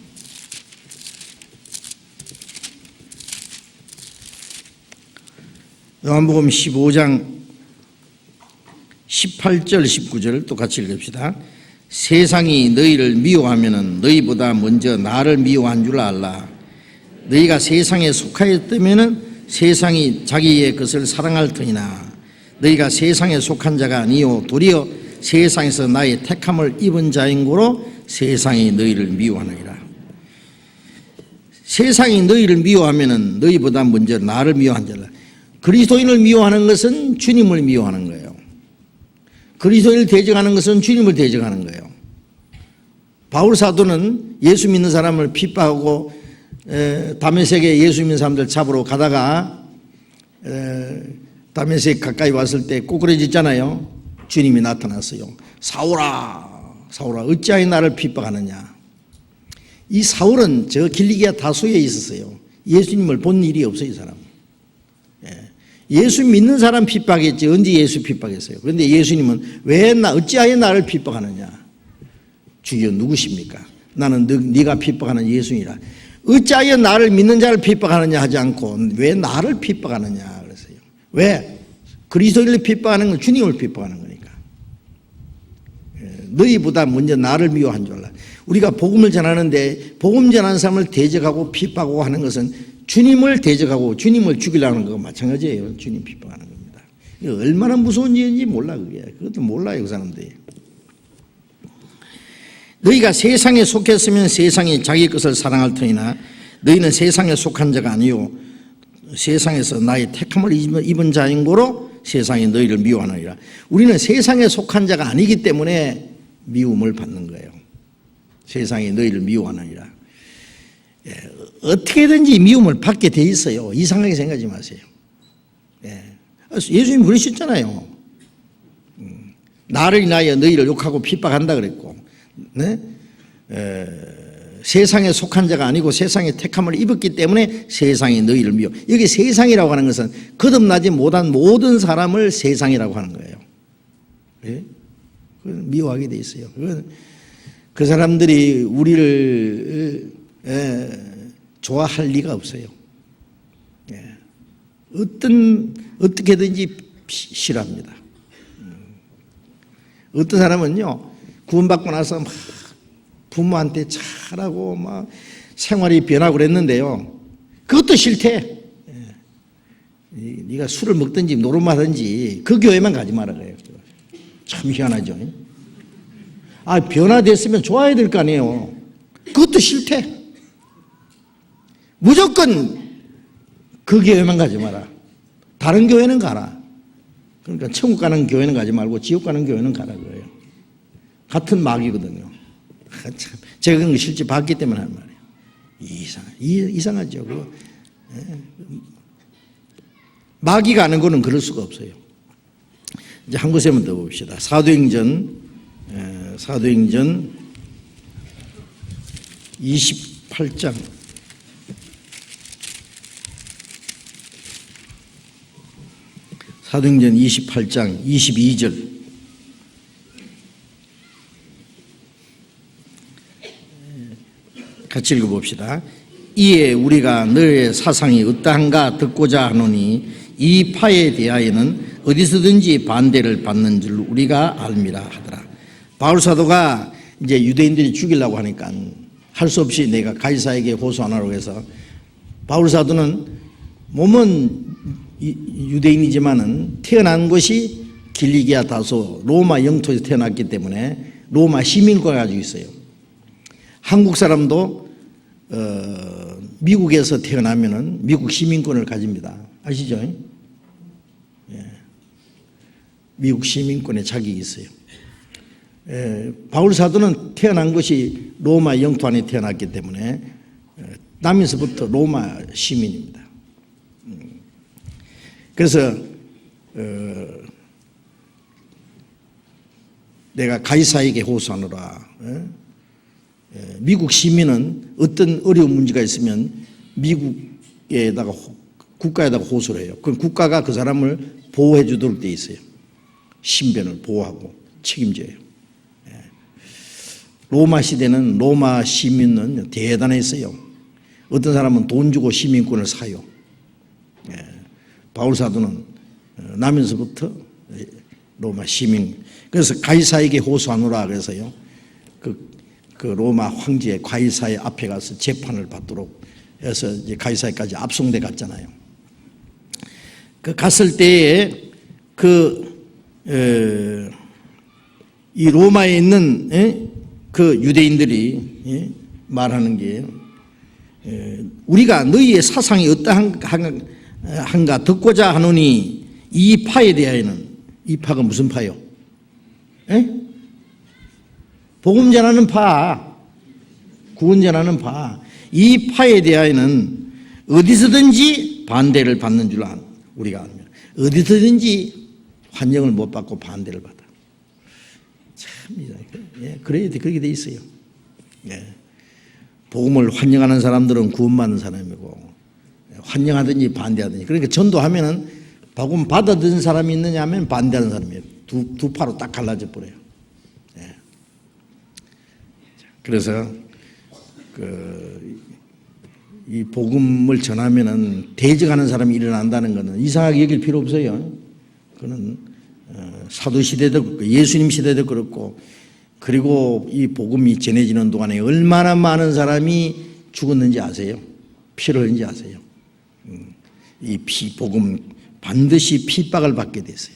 요한복음 15장 18절 19절 또 같이 읽읍시다. 세상이 너희를 미워하면 너희보다 먼저 나를 미워한 줄 알라. 너희가 세상에 속하였다면 세상이 자기의 것을 사랑할 터이나 너희가 세상에 속한 자가 아니요 도리어 세상에서 나의 택함을 입은 자인 고로 세상이 너희를 미워하느니라. 세상이 너희를 미워하면 너희보다 먼저 나를 미워한 자라. 그리스도인을 미워하는 것은 주님을 미워하는 거예요. 그리스도인을 대적하는 것은 주님을 대적하는 거예요. 바울 사도는 예수 믿는 사람을 핍박하고 다메섹에 예수 믿는 사람들 잡으러 가다가 다메섹 가까이 왔을 때 꼬꾸라졌잖아요. 주님이 나타났어요. 사울아 사울아 어찌하여 나를 핍박하느냐. 이 사울은 저 길리기아 다소에 있었어요. 예수님을 본 일이 없어요. 이 사람. 예수 믿는 사람 핍박했지 언제 예수 핍박했어요. 그런데 예수님은 어찌하여 나를 핍박하느냐. 주여 누구십니까? 나는 네가 핍박하는 예수니라. 어찌하여 나를 믿는 자를 핍박하느냐 하지 않고 왜 나를 핍박하느냐 그랬어요. 왜? 그리스도인을 핍박하는 건 주님을 핍박하는 거니까. 너희보다 먼저 나를 미워한 줄 알라. 우리가 복음을 전하는데 복음 전하는 사람을 대적하고 핍박하고 하는 것은 주님을 대적하고 주님을 죽이려는 거와 마찬가지예요. 주님 핍박하는 겁니다. 얼마나 무서운 일인지 몰라. 그것도 몰라요, 그 사람들이. 너희가 세상에 속했으면 세상이 자기 것을 사랑할 터이나 너희는 세상에 속한 자가 아니요 세상에서 나의 택함을 입은 자인 고로 세상이 너희를 미워하느니라. 우리는 세상에 속한 자가 아니기 때문에 미움을 받는 거예요. 세상이 너희를 미워하느니라. 어떻게든지 미움을 받게 돼 있어요. 이상하게 생각하지 마세요. 예수님이 그러셨잖아요. 나를 인하여 너희를 욕하고 핍박한다 그랬고, 네? 세상에 속한 자가 아니고 세상의 택함을 입었기 때문에 세상이 너희를 미워. 여기 세상이라고 하는 것은 거듭나지 못한 모든 사람을 세상이라고 하는 거예요. 예? 미워하게 돼 있어요. 그 사람들이 우리를 좋아할 리가 없어요. 어떻게든지 싫어합니다. 어떤 사람은요, 구원받고 나서 막 부모한테 잘하고 막 생활이 변하고 그랬는데요, 그것도 싫대. 네가 술을 먹든지 노름하든지 그 교회만 가지 말아 그래요. 참 희한하죠. 변화됐으면 좋아야 될 거 아니에요. 그것도 싫대. 무조건 그 교회만 가지 마라. 다른 교회는 가라. 그러니까 천국 가는 교회는 가지 말고 지옥 가는 교회는 가라 그래요. 같은 마귀거든요. 참, 제가 그런 거 실제 봤기 때문에 하는 말이에요. 이상하죠. 마귀가 아는 거는 그럴 수가 없어요. 이제 한 곳에만 더 봅시다. 사도행전 28장. 사도행전 28장 22절. 같이 읽어봅시다. 이에 우리가 너의 사상이 어떠한가 듣고자 하노니 이 파에 대하여는 어디서든지 반대를 받는 줄 우리가 알미라 하더라. 바울 사도가 이제 유대인들이 죽이려고 하니까 할 수 없이 내가 가이사에게 호소하라고 해서, 바울 사도는 몸은 유대인이지만은 태어난 곳이 길리기아 다소 로마 영토에서 태어났기 때문에 로마 시민권을 가지고 있어요. 한국 사람도 미국에서 태어나면은 미국 시민권을 가집니다. 아시죠? 미국 시민권에 자격이 있어요. 바울 사도는 태어난 것이 로마 영토 안에 태어났기 때문에 나면서부터 로마 시민입니다. 그래서 내가 가이사에게 호소하노라. 미국 시민은 어떤 어려운 문제가 있으면 미국에다가 국가에다가 호소를 해요. 그럼 국가가 그 사람을 보호해 주도록 돼 있어요. 신변을 보호하고 책임져요. 로마 시대는 로마 시민은 대단했어요. 어떤 사람은 돈 주고 시민권을 사요. 바울 사도는 나면서부터 로마 시민. 그래서 가이사에게 호소하노라 그래서요. 그 로마 황제 가이사의 앞에 가서 재판을 받도록 해서 이제 가이사에까지 압송돼 갔잖아요. 그 갔을 때에 이 로마에 있는 그 유대인들이 말하는 게, 우리가 너희의 사상이 어떠한가 듣고자 하노니 이 파에 대하여는, 이 파가 무슨 파요? 복음 전하는 파, 구원 전하는 파. 이 파에 대하여는 어디서든지 반대를 받는 줄 우리가 압니다. 어디서든지 환영을 못 받고 반대를 받아. 참, 그렇게 돼 있어요. 복음을 환영하는 사람들은 구원받는 사람이고, 환영하든지 반대하든지. 그러니까 전도하면은 복음 받아들인 사람이 있느냐 하면 반대하는 사람이에요. 두 파로 딱 갈라져 버려요. 그래서 이 복음을 전하면은 대적하는 사람이 일어난다는 것은 이상하게 여길 필요 없어요. 그는 사도 시대도 그렇고 예수님 시대도 그렇고, 그리고 이 복음이 전해지는 동안에 얼마나 많은 사람이 죽었는지 아세요? 피를 흘린지 아세요? 이 복음 반드시 핍박을 받게 됐어요.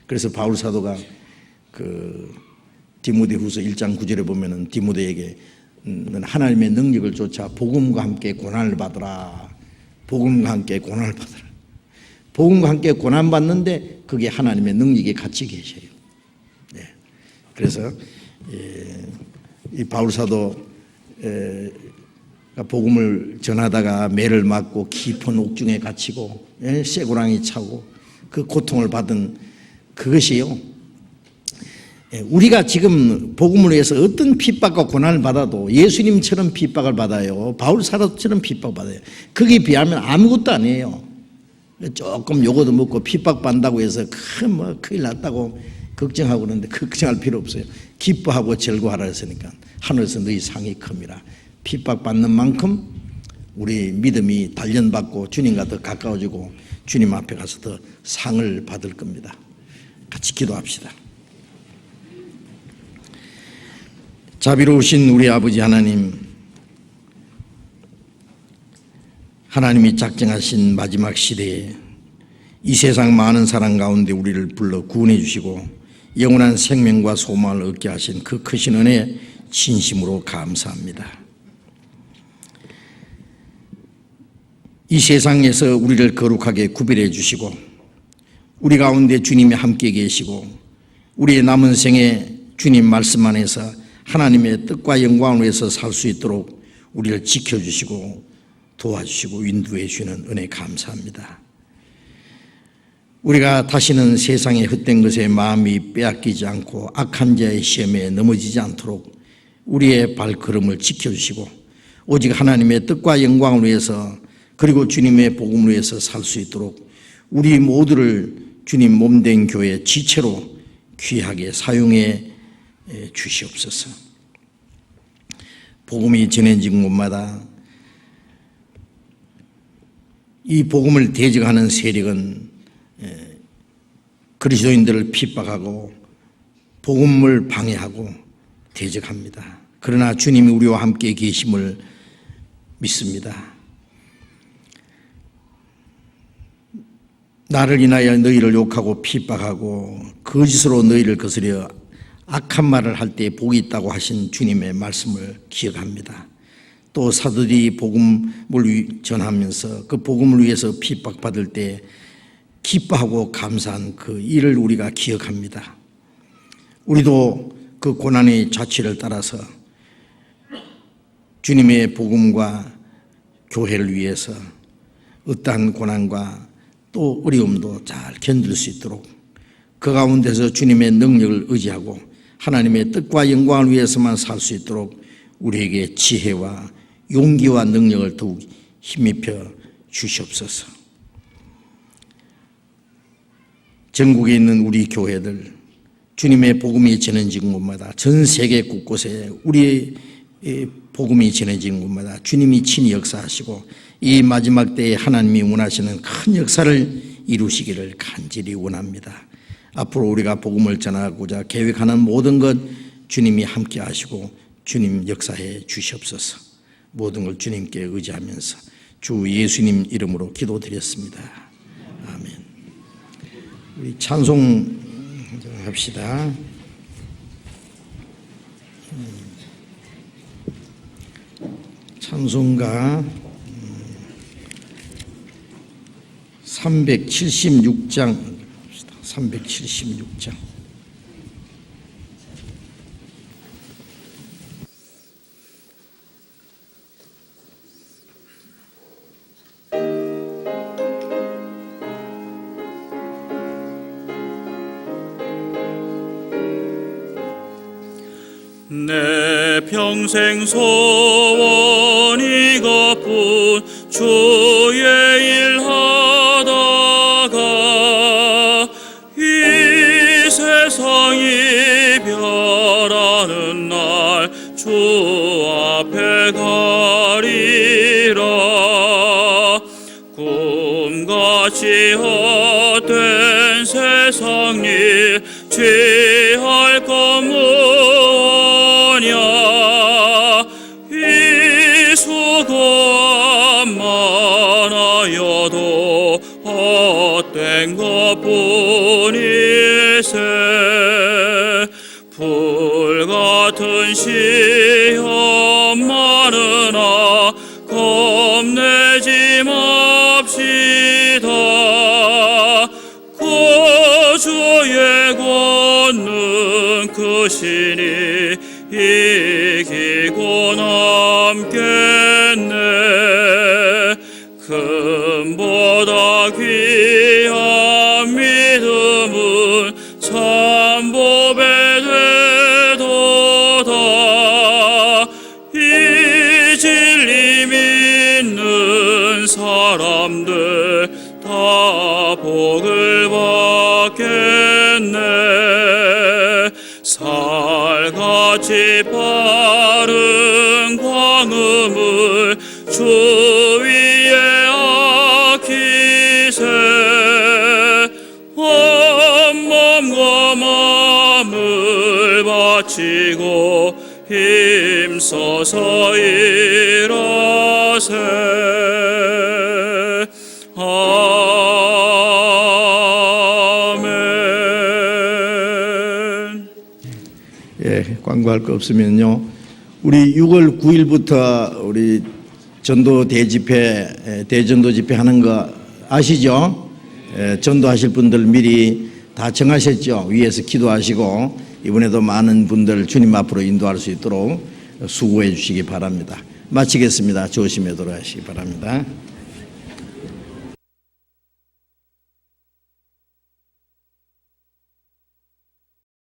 그래서 바울 사도가 그 디모데후서 1장 9절에 보면은 디모데에게 하나님의 능력을 쫓아 복음과 함께 고난을 받으라. 복음과 함께 고난을 받으라. 복음과 함께 고난 받는데 그게 하나님의 능력이 같이 계셔요. 네. 그래서 이 바울 사도 복음을 전하다가 매를 맞고 깊은 옥중에 갇히고 쇠고랑이 차고 그 고통을 받은 그것이요. 우리가 지금 복음을 위해서 어떤 핍박과 고난을 받아도 예수님처럼 핍박을 받아요. 바울 사도처럼 핍박받아요. 거기에 비하면 아무것도 아니에요. 조금 요거도 먹고 핍박받는다고 해서 큰일 났다고 걱정하고 그러는데 걱정할 필요 없어요. 기뻐하고 즐거워하라 했으니까 하늘에서 너희 상이 큽니다. 핍박받는 만큼 우리 믿음이 단련받고 주님과 더 가까워지고 주님 앞에 가서 더 상을 받을 겁니다. 같이 기도합시다. 자비로우신 우리 아버지 하나님, 하나님이 작정하신 마지막 시대에 이 세상 많은 사람 가운데 우리를 불러 구원해 주시고 영원한 생명과 소망을 얻게 하신 그 크신 은혜 진심으로 감사합니다. 이 세상에서 우리를 거룩하게 구별해 주시고 우리 가운데 주님이 함께 계시고 우리의 남은 생에 주님 말씀 안에서 하나님의 뜻과 영광을 위해서 살 수 있도록 우리를 지켜주시고 도와주시고 인도해 주시는 은혜 감사합니다. 우리가 다시는 세상의 헛된 것에 마음이 빼앗기지 않고 악한 자의 시험에 넘어지지 않도록 우리의 발걸음을 지켜주시고 오직 하나님의 뜻과 영광을 위해서 그리고 주님의 복음을 위해서 살 수 있도록 우리 모두를 주님 몸된 교회 지체로 귀하게 사용해 주시옵소서. 복음이 전해진 곳마다 이 복음을 대적하는 세력은 그리스도인들을 핍박하고 복음을 방해하고 대적합니다. 그러나 주님이 우리와 함께 계심을 믿습니다. 나를 인하여 너희를 욕하고 핍박하고 거짓으로 너희를 거스려 악한 말을 할 때 복이 있다고 하신 주님의 말씀을 기억합니다. 또 사도들이 복음을 전하면서 그 복음을 위해서 핍박받을 때 기뻐하고 감사한 그 일을 우리가 기억합니다. 우리도 그 고난의 자취를 따라서 주님의 복음과 교회를 위해서 어떠한 고난과 또 어려움도 잘 견딜 수 있도록 그 가운데서 주님의 능력을 의지하고 하나님의 뜻과 영광을 위해서만 살 수 있도록 우리에게 지혜와 용기와 능력을 더욱 힘입혀 주시옵소서. 전국에 있는 우리 교회들 주님의 복음이 전해지는 곳마다 전 세계 곳곳에 우리의 복음이 전해지는 곳마다 주님이 친히 역사하시고 이 마지막 때에 하나님이 원하시는 큰 역사를 이루시기를 간절히 원합니다. 앞으로 우리가 복음을 전하고자 계획하는 모든 것 주님이 함께 하시고 주님 역사해 주시옵소서. 모든 걸 주님께 의지하면서 주 예수님 이름으로 기도드렸습니다. 아멘. 우리 찬송 합시다. 찬송가 376장 376장 내 평생 소원 이것뿐 주의 일 하다가 이 세상 이별하는 날 주 앞에 가리라. 꿈같이 헛된 세상 일 취할 것 무엇냐. 이 수고만 많아여도 헛된 것뿐일세. 불같은 시험 많으나 겁내지 맙시다. 그 주의 권능 크시니 이기고 남겠네. 금보다 귀한 믿음은 참법에 되도다. 이 진리 믿는 사람들 다 복을 받겠네. 살같이 빠른 광음을 주 위에 아끼세. 온 몸과 마음을 바치고 힘써서 일하세. 아멘. 예, 광고할 거 없으면요. 우리 6월 9일부터 우리 전도 대집회, 대전도 집회 하는 거 아시죠? 전도하실 분들 미리 다 정하셨죠? 위에서 기도하시고 이번에도 많은 분들 주님 앞으로 인도할 수 있도록 수고해 주시기 바랍니다. 마치겠습니다. 조심하도록 하시기 바랍니다.